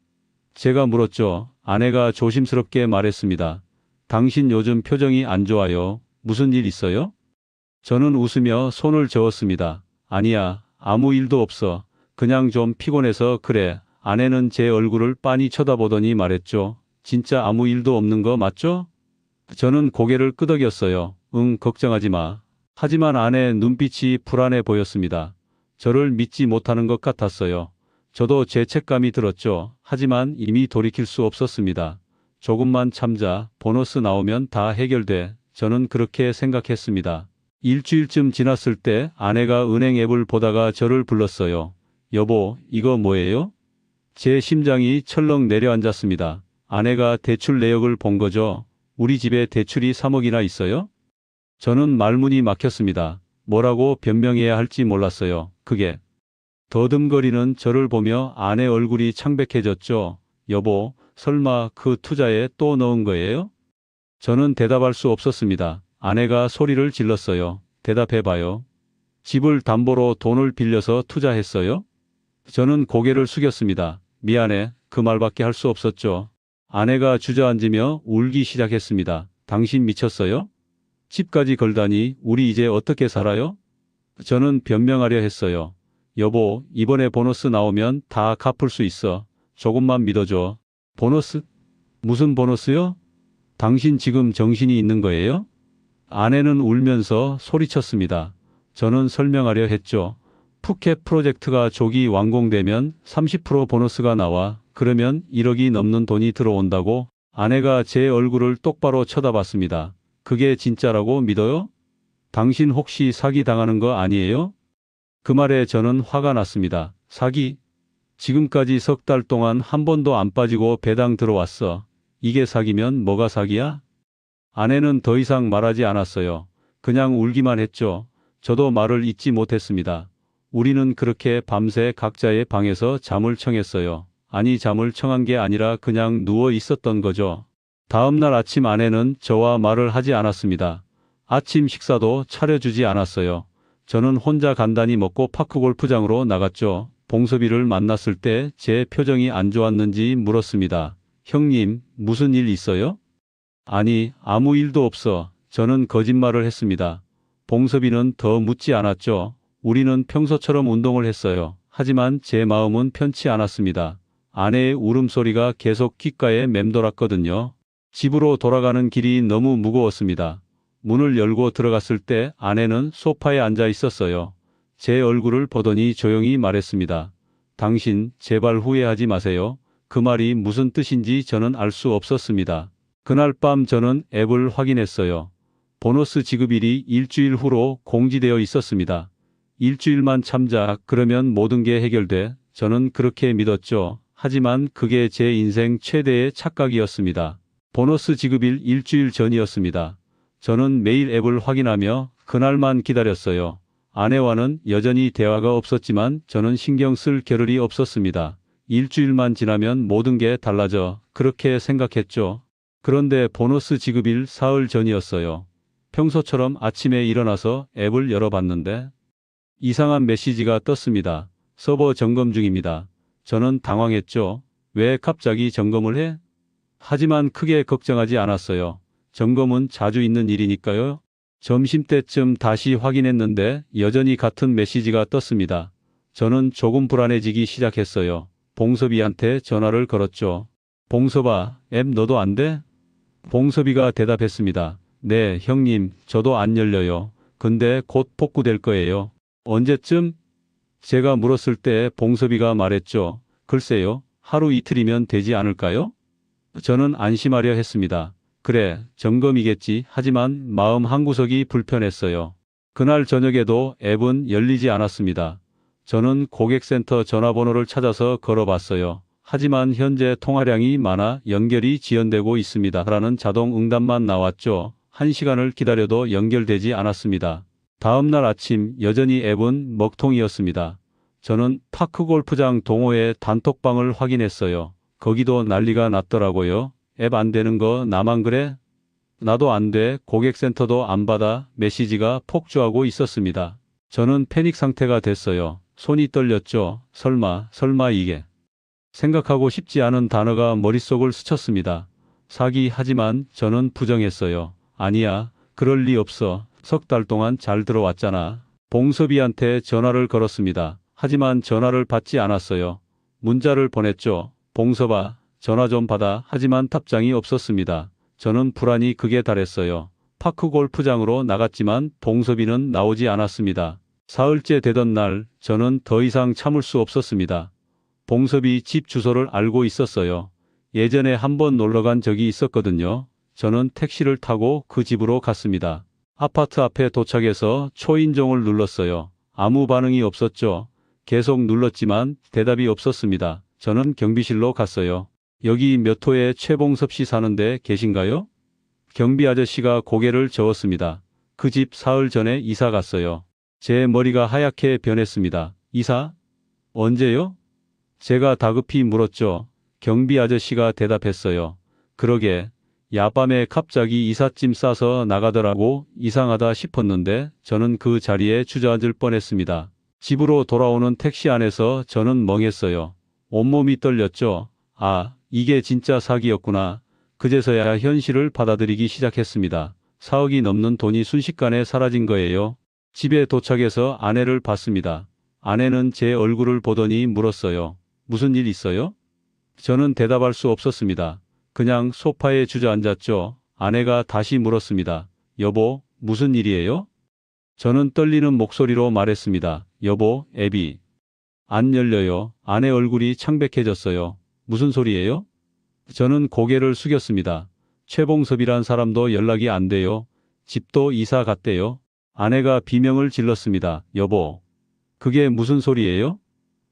제가 물었죠. 아내가 조심스럽게 말했습니다. 당신 요즘 표정이 안 좋아요. 무슨 일 있어요? 저는 웃으며 손을 저었습니다. 아니야, 아무 일도 없어. 그냥 좀 피곤해서 그래. 아내는 제 얼굴을 빤히 쳐다보더니 말했죠. 진짜 아무 일도 없는 거 맞죠? 저는 고개를 끄덕였어요. 응, 걱정하지 마. 하지만 아내 눈빛이 불안해 보였습니다. 저를 믿지 못하는 것 같았어요. 저도 죄책감이 들었죠. 하지만 이미 돌이킬 수 없었습니다. 조금만 참자. 보너스 나오면 다 해결돼. 저는 그렇게 생각했습니다. 일주일쯤 지났을 때 아내가 은행 앱을 보다가 저를 불렀어요. 여보, 이거 뭐예요? 제 심장이 철렁 내려앉았습니다. 아내가 대출 내역을 본 거죠. 우리 집에 대출이 3억이나 있어요? 저는 말문이 막혔습니다. 뭐라고 변명해야 할지 몰랐어요. 그게. 더듬거리는 저를 보며 아내 얼굴이 창백해졌죠. 여보, 설마 그 투자에 또 넣은 거예요? 저는 대답할 수 없었습니다. 아내가 소리를 질렀어요. 대답해봐요. 집을 담보로 돈을 빌려서 투자했어요? 저는 고개를 숙였습니다. 미안해. 그 말밖에 할 수 없었죠. 아내가 주저앉으며 울기 시작했습니다. 당신 미쳤어요? 집까지 걸다니 우리 이제 어떻게 살아요? 저는 변명하려 했어요. 여보, 이번에 보너스 나오면 다 갚을 수 있어. 조금만 믿어줘. 보너스? 무슨 보너스요? 당신 지금 정신이 있는 거예요? 아내는 울면서 소리쳤습니다. 저는 설명하려 했죠. 푸켓 프로젝트가 조기 완공되면 30% 보너스가 나와. 그러면 1억이 넘는 돈이 들어온다고. 아내가 제 얼굴을 똑바로 쳐다봤습니다. 그게 진짜라고 믿어요? 당신 혹시 사기 당하는 거 아니에요? 그 말에 저는 화가 났습니다. 사기? 지금까지 3달 동안 한 번도 안 빠지고 배당 들어왔어. 이게 사기면 뭐가 사기야? 아내는 더 이상 말하지 않았어요. 그냥 울기만 했죠. 저도 말을 잇지 못했습니다. 우리는 그렇게 밤새 각자의 방에서 잠을 청했어요. 아니, 잠을 청한 게 아니라 그냥 누워 있었던 거죠. 다음 날 아침 아내는 저와 말을 하지 않았습니다. 아침 식사도 차려주지 않았어요. 저는 혼자 간단히 먹고 파크 골프장으로 나갔죠. 봉섭이를 만났을 때 제 표정이 안 좋았는지 물었습니다. 형님, 무슨 일 있어요? 아니, 아무 일도 없어. 저는 거짓말을 했습니다. 봉섭이는 더 묻지 않았죠. 우리는 평소처럼 운동을 했어요. 하지만 제 마음은 편치 않았습니다. 아내의 울음소리가 계속 귓가에 맴돌았거든요. 집으로 돌아가는 길이 너무 무거웠습니다. 문을 열고 들어갔을 때 아내는 소파에 앉아 있었어요. 제 얼굴을 보더니 조용히 말했습니다. 당신 제발 후회하지 마세요. 그 말이 무슨 뜻인지 저는 알 수 없었습니다. 그날 밤 저는 앱을 확인했어요. 보너스 지급일이 일주일 후로 공지되어 있었습니다. 일주일만 참자, 그러면 모든 게 해결돼. 저는 그렇게 믿었죠. 하지만 그게 제 인생 최대의 착각이었습니다. 보너스 지급일 일주일 전이었습니다. 저는 매일 앱을 확인하며 그날만 기다렸어요. 아내와는 여전히 대화가 없었지만 저는 신경 쓸 겨를이 없었습니다. 일주일만 지나면 모든 게 달라져. 그렇게 생각했죠. 그런데 보너스 지급일 사흘 전이었어요. 평소처럼 아침에 일어나서 앱을 열어봤는데 이상한 메시지가 떴습니다. 서버 점검 중입니다. 저는 당황했죠. 왜 갑자기 점검을 해? 하지만 크게 걱정하지 않았어요. 점검은 자주 있는 일이니까요. 점심때쯤 다시 확인했는데 여전히 같은 메시지가 떴습니다. 저는 조금 불안해지기 시작했어요. 봉섭이한테 전화를 걸었죠. 봉섭아, 앱 너도 안 돼? 봉섭이가 대답했습니다. 네, 형님, 저도 안 열려요. 근데 곧 복구될 거예요. 언제쯤? 제가 물었을 때 봉섭이가 말했죠. 글쎄요, 하루 이틀이면 되지 않을까요? 저는 안심하려 했습니다. 그래, 점검이겠지. 하지만 마음 한구석이 불편했어요. 그날 저녁에도 앱은 열리지 않았습니다. 저는 고객센터 전화번호를 찾아서 걸어봤어요. 하지만 현재 통화량이 많아 연결이 지연되고 있습니다. 라는 자동 응답만 나왔죠. 1시간을 기다려도 연결되지 않았습니다. 다음 날 아침 여전히 앱은 먹통이었습니다. 저는 파크 골프장 동호회 단톡방을 확인했어요. 거기도 난리가 났더라고요. 앱 안 되는 거 나만 그래? 나도 안 돼. 고객센터도 안 받아. 메시지가 폭주하고 있었습니다. 저는 패닉 상태가 됐어요. 손이 떨렸죠. 설마 이게. 생각하고 싶지 않은 단어가 머릿속을 스쳤습니다. 사기. 하지만 저는 부정했어요. 아니야, 그럴 리 없어. 3달 동안 잘 들어왔잖아. 봉섭이한테 전화를 걸었습니다. 하지만 전화를 받지 않았어요. 문자를 보냈죠. 봉섭아, 전화 좀 받아. 하지만 답장이 없었습니다. 저는 불안이 극에 달했어요. 파크 골프장으로 나갔지만 봉섭이는 나오지 않았습니다. 사흘째 되던 날 저는 더 이상 참을 수 없었습니다. 봉섭이 집 주소를 알고 있었어요. 예전에 한번 놀러간 적이 있었거든요. 저는 택시를 타고 그 집으로 갔습니다. 아파트 앞에 도착해서 초인종을 눌렀어요. 아무 반응이 없었죠. 계속 눌렀지만 대답이 없었습니다. 저는 경비실로 갔어요. 여기 몇 호에 최봉섭 씨 사는데 계신가요? 경비 아저씨가 고개를 저었습니다. 그 집 사흘 전에 이사 갔어요. 제 머리가 하얗게 변했습니다. 이사? 언제요? 제가 다급히 물었죠. 경비 아저씨가 대답했어요. 그러게, 야밤에 갑자기 이삿짐 싸서 나가더라고. 이상하다 싶었는데 저는 그 자리에 주저앉을 뻔했습니다. 집으로 돌아오는 택시 안에서 저는 멍했어요. 온몸이 떨렸죠. 아, 이게 진짜 사기였구나. 그제서야 현실을 받아들이기 시작했습니다. 4억이 넘는 돈이 순식간에 사라진 거예요. 집에 도착해서 아내를 봤습니다. 아내는 제 얼굴을 보더니 물었어요. 무슨 일 있어요? 저는 대답할 수 없었습니다. 그냥 소파에 주저앉았죠. 아내가 다시 물었습니다. 여보, 무슨 일이에요? 저는 떨리는 목소리로 말했습니다. 여보, 앱이 안 열려요. 아내 얼굴이 창백해졌어요. 무슨 소리예요? 저는 고개를 숙였습니다. 최봉섭이란 사람도 연락이 안 돼요. 집도 이사 갔대요. 아내가 비명을 질렀습니다. 여보, 그게 무슨 소리예요?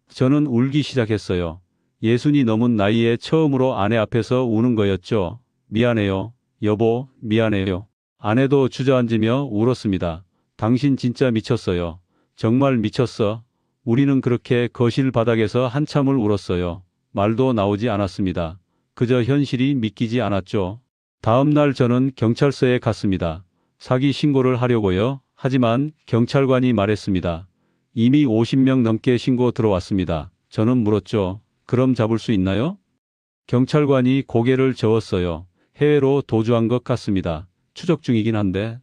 저는 울기 시작했어요. 60이 넘은 나이에 처음으로 아내 앞에서 우는 거였죠. 미안해요. 여보, 미안해요. 아내도 주저앉으며 울었습니다. 당신 진짜 미쳤어요. 정말 미쳤어. 우리는 그렇게 거실 바닥에서 한참을 울었어요. 말도 나오지 않았습니다. 그저 현실이 믿기지 않았죠. 다음 날 저는 경찰서에 갔습니다. 사기 신고를 하려고요. 하지만 경찰관이 말했습니다. 이미 50명 넘게 신고 들어왔습니다. 저는 물었죠. 그럼 잡을 수 있나요? 경찰관이 고개를 저었어요. 해외로 도주한 것 같습니다. 추적 중이긴 한데.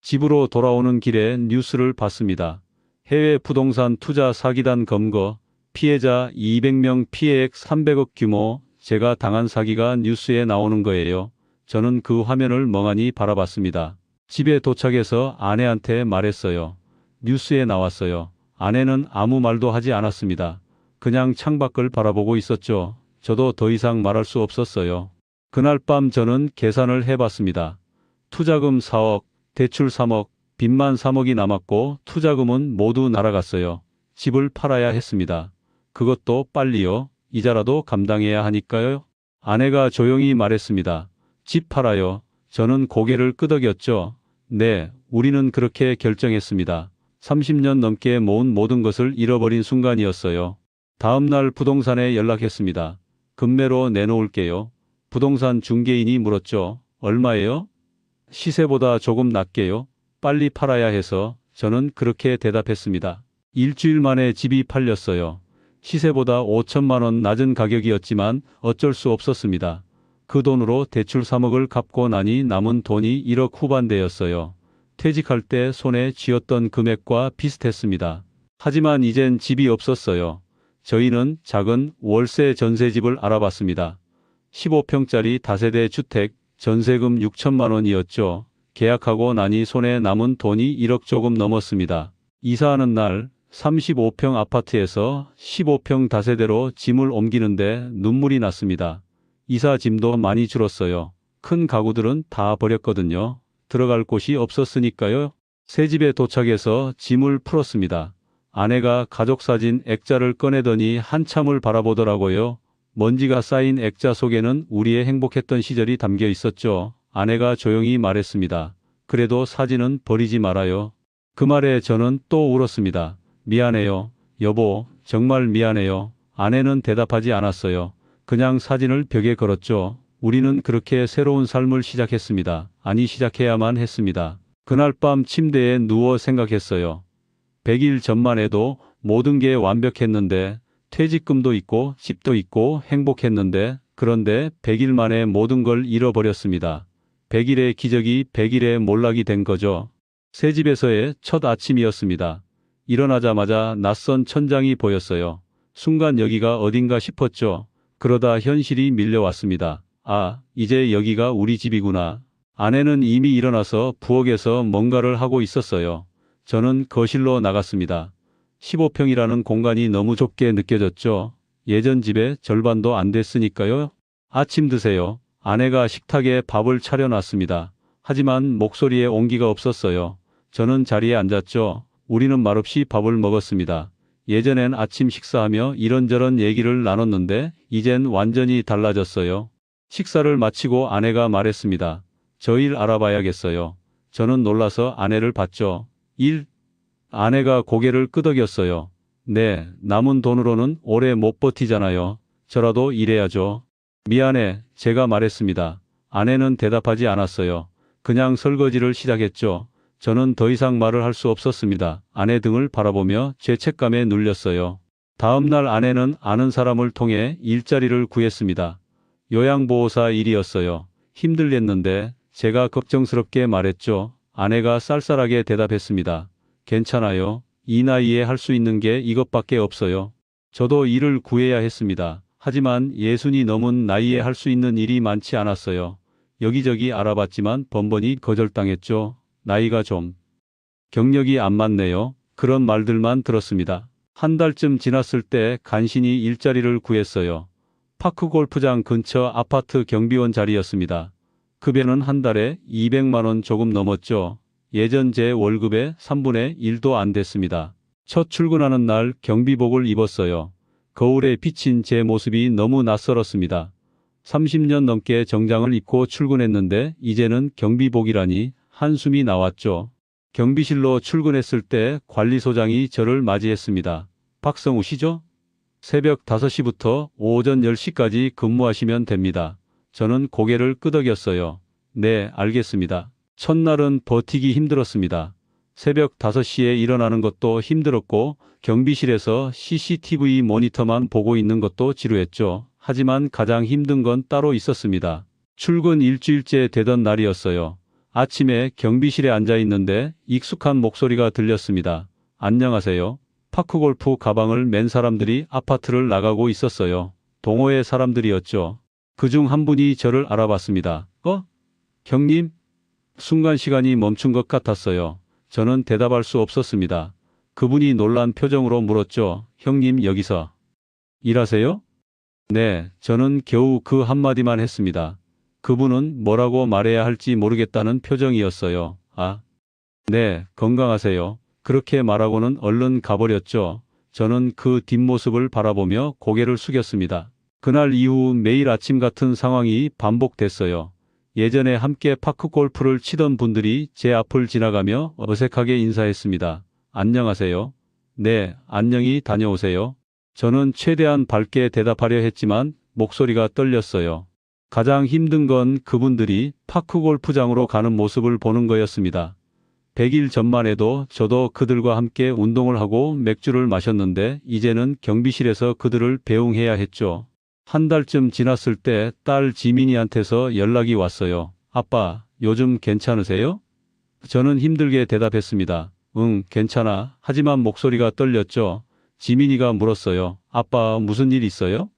집으로 돌아오는 길에 뉴스를 봤습니다. 해외 부동산 투자 사기단 검거, 피해자 200명, 피해액 300억 규모. 제가 당한 사기가 뉴스에 나오는 거예요. 저는 그 화면을 멍하니 바라봤습니다. 집에 도착해서 아내한테 말했어요. 뉴스에 나왔어요. 아내는 아무 말도 하지 않았습니다. 그냥 창밖을 바라보고 있었죠. 저도 더 이상 말할 수 없었어요. 그날 밤 저는 계산을 해봤습니다. 투자금 4억, 대출 3억, 빚만 3억이 남았고 투자금은 모두 날아갔어요. 집을 팔아야 했습니다. 그것도 빨리요. 이자라도 감당해야 하니까요. 아내가 조용히 말했습니다. 집 팔아요. 저는 고개를 끄덕였죠. 네, 우리는 그렇게 결정했습니다. 30년 넘게 모은 모든 것을 잃어버린 순간이었어요. 다음 날 부동산에 연락했습니다. 급매로 내놓을게요. 부동산 중개인이 물었죠. 얼마예요? 시세보다 조금 낮게요. 빨리 팔아야 해서 저는 그렇게 대답했습니다. 일주일 만에 집이 팔렸어요. 시세보다 5천만 원 낮은 가격이었지만 어쩔 수 없었습니다. 그 돈으로 대출 3억을 갚고 나니 남은 돈이 1억 후반대였어요. 퇴직할 때 손에 쥐었던 금액과 비슷했습니다. 하지만 이젠 집이 없었어요. 저희는 작은 월세 전세집을 알아봤습니다. 15평짜리 다세대 주택, 전세금 6천만 원이었죠. 계약하고 나니 손에 남은 돈이 1억 조금 넘었습니다. 이사하는 날 35평 아파트에서 15평 다세대로 짐을 옮기는데 눈물이 났습니다. 이사 짐도 많이 줄었어요. 큰 가구들은 다 버렸거든요. 들어갈 곳이 없었으니까요. 새 집에 도착해서 짐을 풀었습니다. 아내가 가족사진 액자를 꺼내더니 한참을 바라보더라고요. 먼지가 쌓인 액자 속에는 우리의 행복했던 시절이 담겨 있었죠. 아내가 조용히 말했습니다. 그래도 사진은 버리지 말아요. 그 말에 저는 또 울었습니다. 미안해요. 여보, 정말 미안해요. 아내는 대답하지 않았어요. 그냥 사진을 벽에 걸었죠. 우리는 그렇게 새로운 삶을 시작했습니다. 아니, 시작해야만 했습니다. 그날 밤 침대에 누워 생각했어요. 100일 전만 해도 모든 게 완벽했는데, 퇴직금도 있고 집도 있고 행복했는데, 그런데 100일 만에 모든 걸 잃어버렸습니다. 100일의 기적이 100일의 몰락이 된 거죠. 새 집에서의 첫 아침이었습니다. 일어나자마자 낯선 천장이 보였어요. 순간 여기가 어딘가 싶었죠. 그러다 현실이 밀려왔습니다. 아, 이제 여기가 우리 집이구나. 아내는 이미 일어나서 부엌에서 뭔가를 하고 있었어요. 저는 거실로 나갔습니다. 15평이라는 공간이 너무 좁게 느껴졌죠. 예전 집의 절반도 안 됐으니까요. 아침 드세요. 아내가 식탁에 밥을 차려놨습니다. 하지만 목소리에 온기가 없었어요. 저는 자리에 앉았죠. 우리는 말없이 밥을 먹었습니다. 예전엔 아침 식사하며 이런저런 얘기를 나눴는데 이젠 완전히 달라졌어요. 식사를 마치고 아내가 말했습니다. 저 일 알아봐야겠어요. 저는 놀라서 아내를 봤죠. 일? 아내가 고개를 끄덕였어요. 네, 남은 돈으로는 오래 못 버티잖아요. 저라도 일해야죠. 미안해, 제가 말했습니다. 아내는 대답하지 않았어요. 그냥 설거지를 시작했죠. 저는 더 이상 말을 할 수 없었습니다. 아내 등을 바라보며 죄책감에 눌렸어요. 다음 날 아내는 아는 사람을 통해 일자리를 구했습니다. 요양보호사 일이었어요. 힘들겠는데 제가 걱정스럽게 말했죠. 아내가 쌀쌀하게 대답했습니다. 괜찮아요. 이 나이에 할 수 있는 게 이것밖에 없어요. 저도 일을 구해야 했습니다. 하지만 60이 넘은 나이에 할 수 있는 일이 많지 않았어요. 여기저기 알아봤지만 번번이 거절당했죠. 나이가 좀 경력이 안 맞네요. 그런 말들만 들었습니다. 한 달쯤 지났을 때 간신히 일자리를 구했어요. 파크 골프장 근처 아파트 경비원 자리였습니다. 급여는 한 달에 200만 원 조금 넘었죠. 예전 제 월급의 3분의 1도 안 됐습니다. 첫 출근하는 날 경비복을 입었어요. 거울에 비친 제 모습이 너무 낯설었습니다. 30년 넘게 정장을 입고 출근했는데 이제는 경비복이라니 한숨이 나왔죠. 경비실로 출근했을 때 관리소장이 저를 맞이했습니다. 박성우 씨죠? 새벽 5시부터 오전 10시까지 근무하시면 됩니다. 저는 고개를 끄덕였어요. 네, 알겠습니다. 첫날은 버티기 힘들었습니다. 새벽 5시에 일어나는 것도 힘들었고 경비실에서 CCTV 모니터만 보고 있는 것도 지루했죠. 하지만 가장 힘든 건 따로 있었습니다. 출근 일주일째 되던 날이었어요. 아침에 경비실에 앉아 있는데 익숙한 목소리가 들렸습니다. 안녕하세요. 파크골프 가방을 맨 사람들이 아파트를 나가고 있었어요. 동호회 사람들이었죠. 그중 한 분이 저를 알아봤습니다. 형님? 순간 시간이 멈춘 것 같았어요. 저는 대답할 수 없었습니다. 그분이 놀란 표정으로 물었죠. 형님 여기서 일하세요? 네, 저는 겨우 그 한마디만 했습니다. 그분은 뭐라고 말해야 할지 모르겠다는 표정이었어요. 네, 건강하세요. 그렇게 말하고는 얼른 가버렸죠. 저는 그 뒷모습을 바라보며 고개를 숙였습니다. 그날 이후 매일 아침 같은 상황이 반복됐어요. 예전에 함께 파크 골프를 치던 분들이 제 앞을 지나가며 어색하게 인사했습니다. 안녕하세요. 네, 안녕히 다녀오세요. 저는 최대한 밝게 대답하려 했지만 목소리가 떨렸어요. 가장 힘든 건 그분들이 파크 골프장으로 가는 모습을 보는 거였습니다. 100일 전만 해도 저도 그들과 함께 운동을 하고 맥주를 마셨는데 이제는 경비실에서 그들을 배웅해야 했죠. 한 달쯤 지났을 때 딸 지민이한테서 연락이 왔어요. 아빠, 요즘 괜찮으세요? 저는 힘들게 대답했습니다. 응, 괜찮아. 하지만 목소리가 떨렸죠. 지민이가 물었어요. 아빠, 무슨 일 있어요?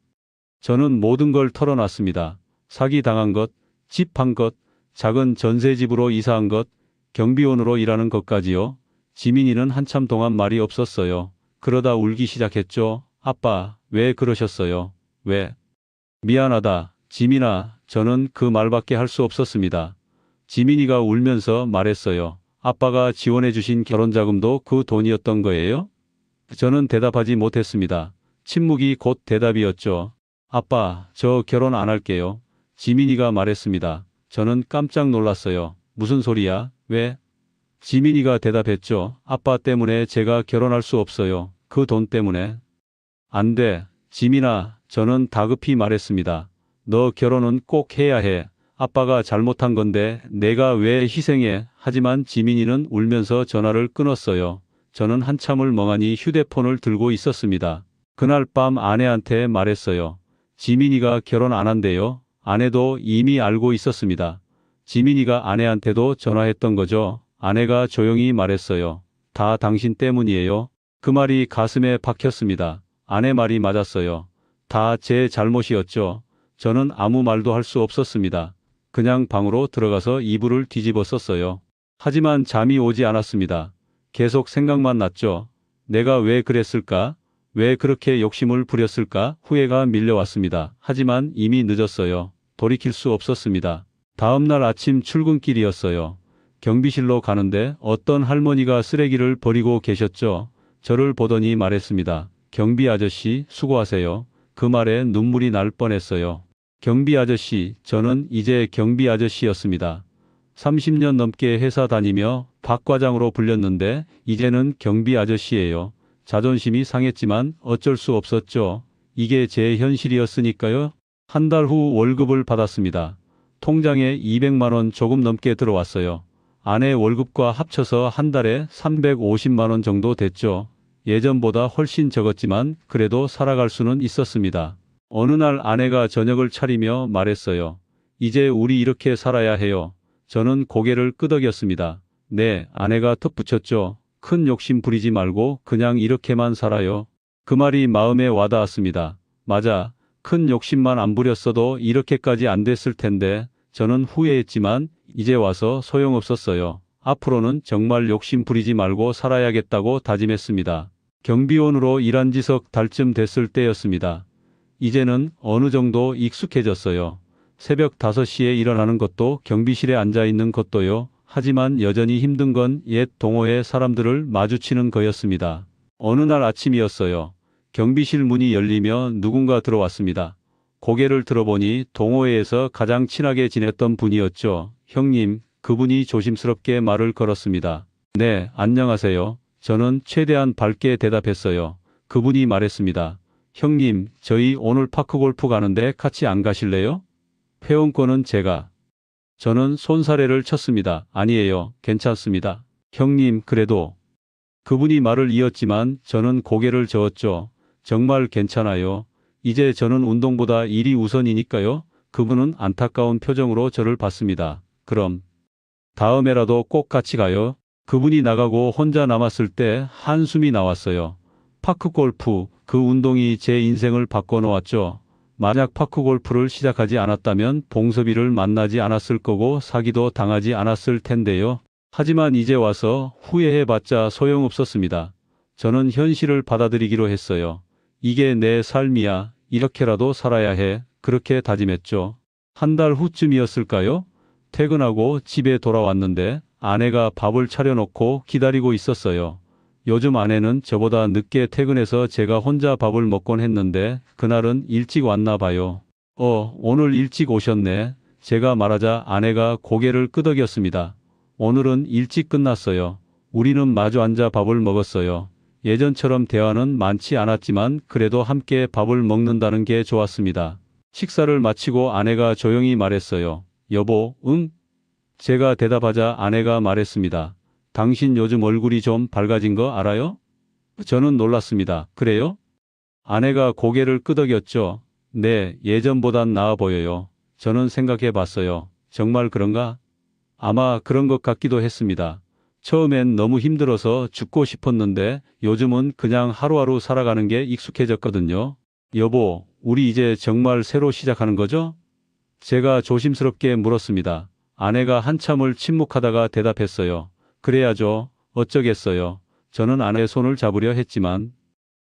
저는 모든 걸 털어놨습니다. 사기당한 것, 집 판 것, 작은 전세집으로 이사한 것, 경비원으로 일하는 것까지요. 지민이는 한참 동안 말이 없었어요. 그러다 울기 시작했죠. 아빠, 왜 그러셨어요? 왜? 미안하다, 지민아. 저는 그 말밖에 할 수 없었습니다. 지민이가 울면서 말했어요. 아빠가 지원해주신 결혼자금도 그 돈이었던 거예요? 저는 대답하지 못했습니다. 침묵이 곧 대답이었죠. 아빠, 저 결혼 안 할게요. 지민이가 말했습니다. 저는 깜짝 놀랐어요. 무슨 소리야? 왜? 지민이가 대답했죠. 아빠 때문에 제가 결혼할 수 없어요. 그 돈 때문에. 안 돼. 지민아, 저는 다급히 말했습니다. 너 결혼은 꼭 해야 해. 아빠가 잘못한 건데 내가 왜 희생해? 하지만 지민이는 울면서 전화를 끊었어요. 저는 한참을 멍하니 휴대폰을 들고 있었습니다. 그날 밤 아내한테 말했어요. 지민이가 결혼 안 한대요. 아내도 이미 알고 있었습니다. 지민이가 아내한테도 전화했던 거죠. 아내가 조용히 말했어요. 다 당신 때문이에요. 그 말이 가슴에 박혔습니다. 아내 말이 맞았어요. 다 제 잘못이었죠. 저는 아무 말도 할 수 없었습니다. 그냥 방으로 들어가서 이불을 뒤집어 썼어요. 하지만 잠이 오지 않았습니다. 계속 생각만 났죠. 내가 왜 그랬을까? 왜 그렇게 욕심을 부렸을까? 후회가 밀려왔습니다. 하지만 이미 늦었어요. 돌이킬 수 없었습니다. 다음 날 아침 출근길이었어요. 경비실로 가는데 어떤 할머니가 쓰레기를 버리고 계셨죠. 저를 보더니 말했습니다. 경비 아저씨, 수고하세요. 그 말에 눈물이 날 뻔했어요. 경비 아저씨, 저는 이제 경비 아저씨였습니다. 30년 넘게 회사 다니며 박 과장으로 불렸는데 이제는 경비 아저씨예요. 자존심이 상했지만 어쩔 수 없었죠. 이게 제 현실이었으니까요. 한 달 후 월급을 받았습니다. 통장에 200만 원 조금 넘게 들어왔어요. 아내 월급과 합쳐서 한 달에 350만 원 정도 됐죠. 예전보다 훨씬 적었지만 그래도 살아갈 수는 있었습니다. 어느 날 아내가 저녁을 차리며 말했어요. 이제 우리 이렇게 살아야 해요. 저는 고개를 끄덕였습니다. 네, 아내가 덧붙였죠. 큰 욕심 부리지 말고 그냥 이렇게만 살아요. 그 말이 마음에 와닿았습니다. 맞아. 큰 욕심만 안 부렸어도 이렇게까지 안 됐을 텐데 저는 후회했지만 이제 와서 소용없었어요. 앞으로는 정말 욕심 부리지 말고 살아야겠다고 다짐했습니다. 경비원으로 일한 지 석 달쯤 됐을 때였습니다. 이제는 어느 정도 익숙해졌어요. 새벽 5시에 일어나는 것도 경비실에 앉아 있는 것도요. 하지만 여전히 힘든 건 옛 동호회 사람들을 마주치는 거였습니다. 어느 날 아침이었어요. 경비실 문이 열리며 누군가 들어왔습니다. 고개를 들어보니 동호회에서 가장 친하게 지냈던 분이었죠. 형님, 그분이 조심스럽게 말을 걸었습니다. 네, 안녕하세요. 저는 최대한 밝게 대답했어요. 그분이 말했습니다. 형님, 저희 오늘 파크골프 가는데 같이 안 가실래요? 회원권은 제가. 저는 손사래를 쳤습니다. 아니에요. 괜찮습니다. 형님, 그래도. 그분이 말을 이었지만 저는 고개를 저었죠. 정말 괜찮아요. 이제 저는 운동보다 일이 우선이니까요. 그분은 안타까운 표정으로 저를 봤습니다. 그럼 다음에라도 꼭 같이 가요. 그분이 나가고 혼자 남았을 때 한숨이 나왔어요. 파크골프, 그 운동이 제 인생을 바꿔놓았죠. 만약 파크골프를 시작하지 않았다면 봉섭이를 만나지 않았을 거고 사기도 당하지 않았을 텐데요. 하지만 이제 와서 후회해봤자 소용없었습니다. 저는 현실을 받아들이기로 했어요. 이게 내 삶이야. 이렇게라도 살아야 해. 그렇게 다짐했죠. 한 달 후쯤이었을까요? 퇴근하고 집에 돌아왔는데 아내가 밥을 차려놓고 기다리고 있었어요. 요즘 아내는 저보다 늦게 퇴근해서 제가 혼자 밥을 먹곤 했는데 그날은 일찍 왔나 봐요. 오늘 일찍 오셨네. 제가 말하자 아내가 고개를 끄덕였습니다. 오늘은 일찍 끝났어요. 우리는 마주 앉아 밥을 먹었어요. 예전처럼 대화는 많지 않았지만 그래도 함께 밥을 먹는다는 게 좋았습니다. 식사를 마치고 아내가 조용히 말했어요. 여보, 응? 제가 대답하자 아내가 말했습니다. 당신 요즘 얼굴이 좀 밝아진 거 알아요? 저는 놀랐습니다. 그래요? 아내가 고개를 끄덕였죠. 네, 예전보단 나아 보여요. 저는 생각해 봤어요. 정말 그런가? 아마 그런 것 같기도 했습니다. 처음엔 너무 힘들어서 죽고 싶었는데 요즘은 그냥 하루하루 살아가는 게 익숙해졌거든요. 여보, 우리 이제 정말 새로 시작하는 거죠? 제가 조심스럽게 물었습니다. 아내가 한참을 침묵하다가 대답했어요. 그래야죠. 어쩌겠어요. 저는 아내의 손을 잡으려 했지만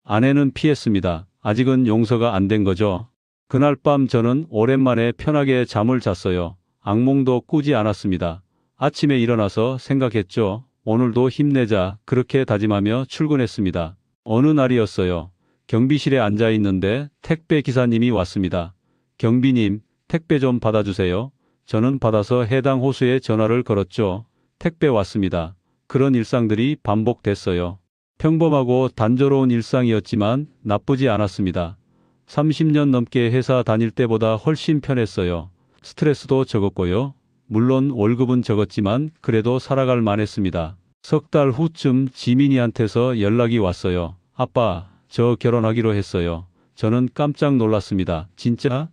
아내는 피했습니다. 아직은 용서가 안 된 거죠. 그날 밤 저는 오랜만에 편하게 잠을 잤어요. 악몽도 꾸지 않았습니다. 아침에 일어나서 생각했죠. 오늘도 힘내자. 그렇게 다짐하며 출근했습니다. 어느 날이었어요. 경비실에 앉아 있는데 택배 기사님이 왔습니다. 경비님, 택배 좀 받아주세요. 저는 받아서 해당 호수에 전화를 걸었죠. 택배 왔습니다. 그런 일상들이 반복됐어요. 평범하고 단조로운 일상이었지만 나쁘지 않았습니다. 30년 넘게 회사 다닐 때보다 훨씬 편했어요. 스트레스도 적었고요. 물론 월급은 적었지만 그래도 살아갈 만했습니다. 석 달 후쯤 지민이한테서 연락이 왔어요. 아빠, 저 결혼하기로 했어요. 저는 깜짝 놀랐습니다. 진짜?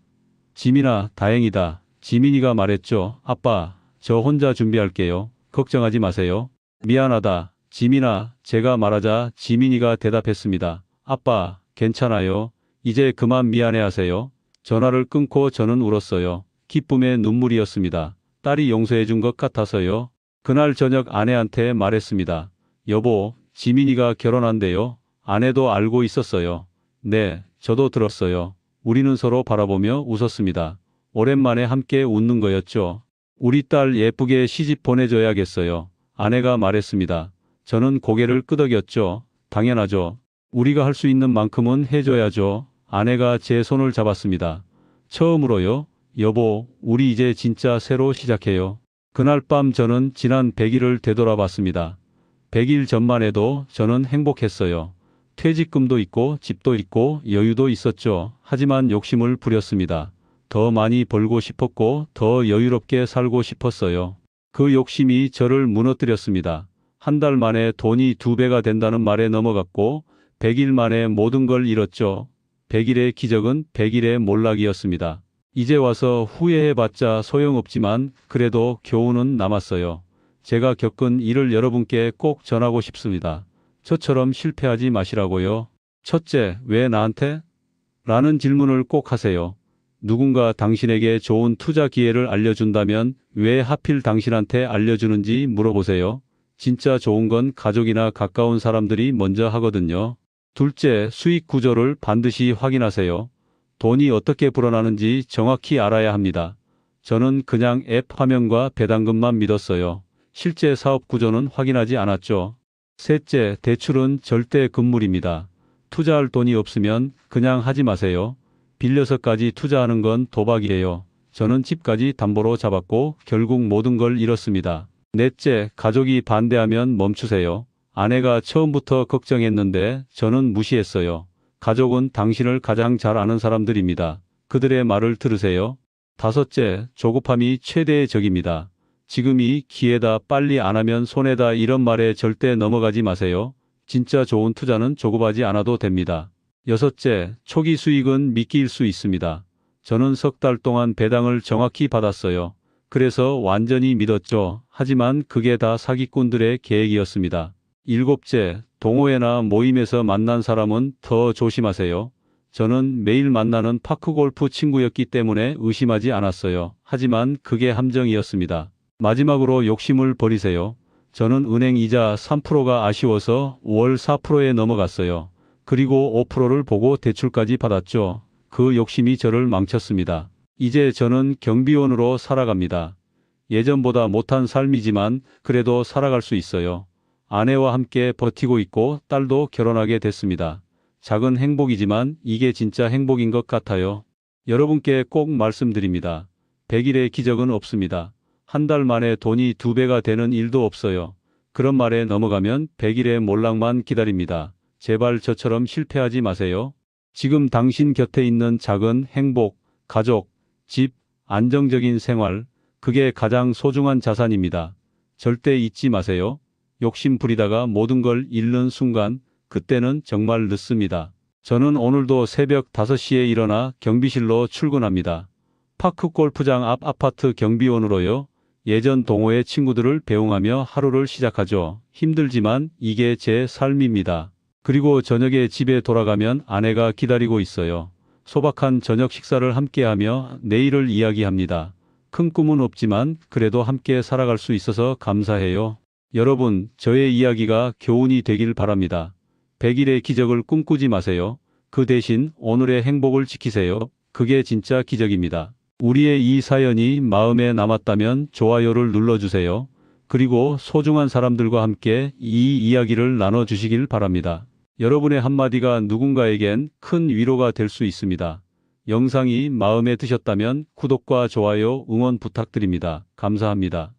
지민아, 다행이다. 지민이가 말했죠. 아빠, 저 혼자 준비할게요. 걱정하지 마세요. 미안하다. 지민아, 제가 말하자 지민이가 대답했습니다. 아빠, 괜찮아요. 이제 그만 미안해하세요. 전화를 끊고 저는 울었어요. 기쁨의 눈물이었습니다. 딸이 용서해 준 것 같아서요. 그날 저녁 아내한테 말했습니다. 여보, 지민이가 결혼한대요. 아내도 알고 있었어요. 네, 저도 들었어요. 우리는 서로 바라보며 웃었습니다. 오랜만에 함께 웃는 거였죠. 우리 딸 예쁘게 시집 보내줘야겠어요. 아내가 말했습니다. 저는 고개를 끄덕였죠. 당연하죠. 우리가 할 수 있는 만큼은 해줘야죠. 아내가 제 손을 잡았습니다. 처음으로요. 여보, 우리 이제 진짜 새로 시작해요. 그날 밤 저는 지난 100일을 되돌아봤습니다. 100일 전만 해도 저는 행복했어요. 퇴직금도 있고 집도 있고 여유도 있었죠. 하지만 욕심을 부렸습니다. 더 많이 벌고 싶었고 더 여유롭게 살고 싶었어요. 그 욕심이 저를 무너뜨렸습니다. 한 달 만에 돈이 2배가 된다는 말에 넘어갔고 100일 만에 모든 걸 잃었죠. 100일의 기적은 100일의 몰락이었습니다. 이제 와서 후회해봤자 소용없지만 그래도 교훈은 남았어요. 제가 겪은 일을 여러분께 꼭 전하고 싶습니다. 저처럼 실패하지 마시라고요. 첫째, 왜 나한테? 라는 질문을 꼭 하세요. 누군가 당신에게 좋은 투자 기회를 알려준다면 왜 하필 당신한테 알려주는지 물어보세요. 진짜 좋은 건 가족이나 가까운 사람들이 먼저 하거든요. 둘째, 수익 구조를 반드시 확인하세요. 돈이 어떻게 불어나는지 정확히 알아야 합니다. 저는 그냥 앱 화면과 배당금만 믿었어요. 실제 사업 구조는 확인하지 않았죠. 셋째, 대출은 절대 금물입니다. 투자할 돈이 없으면 그냥 하지 마세요. 빌려서까지 투자하는 건 도박이에요. 저는 집까지 담보로 잡았고 결국 모든 걸 잃었습니다. 넷째, 가족이 반대하면 멈추세요. 아내가 처음부터 걱정했는데 저는 무시했어요. 가족은 당신을 가장 잘 아는 사람들입니다. 그들의 말을 들으세요. 다섯째, 조급함이 최대의 적입니다. 지금이 기회다, 빨리 안 하면 손해다, 이런 말에 절대 넘어가지 마세요. 진짜 좋은 투자는 조급하지 않아도 됩니다. 여섯째, 초기 수익은 미끼일 수 있습니다. 저는 석 달 동안 배당을 정확히 받았어요. 그래서 완전히 믿었죠. 하지만 그게 다 사기꾼들의 계획이었습니다. 일곱째, 동호회나 모임에서 만난 사람은 더 조심하세요. 저는 매일 만나는 파크골프 친구였기 때문에 의심하지 않았어요. 하지만 그게 함정이었습니다. 마지막으로 욕심을 버리세요. 저는 은행 이자 3%가 아쉬워서 월 4%에 넘어갔어요. 그리고 5%를 보고 대출까지 받았죠. 그 욕심이 저를 망쳤습니다. 이제 저는 경비원으로 살아갑니다. 예전보다 못한 삶이지만 그래도 살아갈 수 있어요. 아내와 함께 버티고 있고 딸도 결혼하게 됐습니다. 작은 행복이지만 이게 진짜 행복인 것 같아요. 여러분께 꼭 말씀드립니다. 100일의 기적은 없습니다. 한 달 만에 돈이 2배가 되는 일도 없어요. 그런 말에 넘어가면 100일의 몰락만 기다립니다. 제발 저처럼 실패하지 마세요. 지금 당신 곁에 있는 작은 행복, 가족, 집, 안정적인 생활, 그게 가장 소중한 자산입니다. 절대 잊지 마세요. 욕심 부리다가 모든 걸 잃는 순간, 그때는 정말 늦습니다. 저는 오늘도 새벽 5시에 일어나 경비실로 출근합니다. 파크 골프장 앞 아파트 경비원으로요. 예전 동호회 친구들을 배웅하며 하루를 시작하죠. 힘들지만 이게 제 삶입니다. 그리고 저녁에 집에 돌아가면 아내가 기다리고 있어요. 소박한 저녁 식사를 함께하며 내일을 이야기합니다. 큰 꿈은 없지만 그래도 함께 살아갈 수 있어서 감사해요. 여러분, 저의 이야기가 교훈이 되길 바랍니다. 100일의 기적을 꿈꾸지 마세요. 그 대신 오늘의 행복을 지키세요. 그게 진짜 기적입니다. 우리의 이 사연이 마음에 남았다면 좋아요를 눌러주세요. 그리고 소중한 사람들과 함께 이 이야기를 나눠주시길 바랍니다. 여러분의 한마디가 누군가에겐 큰 위로가 될 수 있습니다. 영상이 마음에 드셨다면 구독과 좋아요, 응원 부탁드립니다. 감사합니다.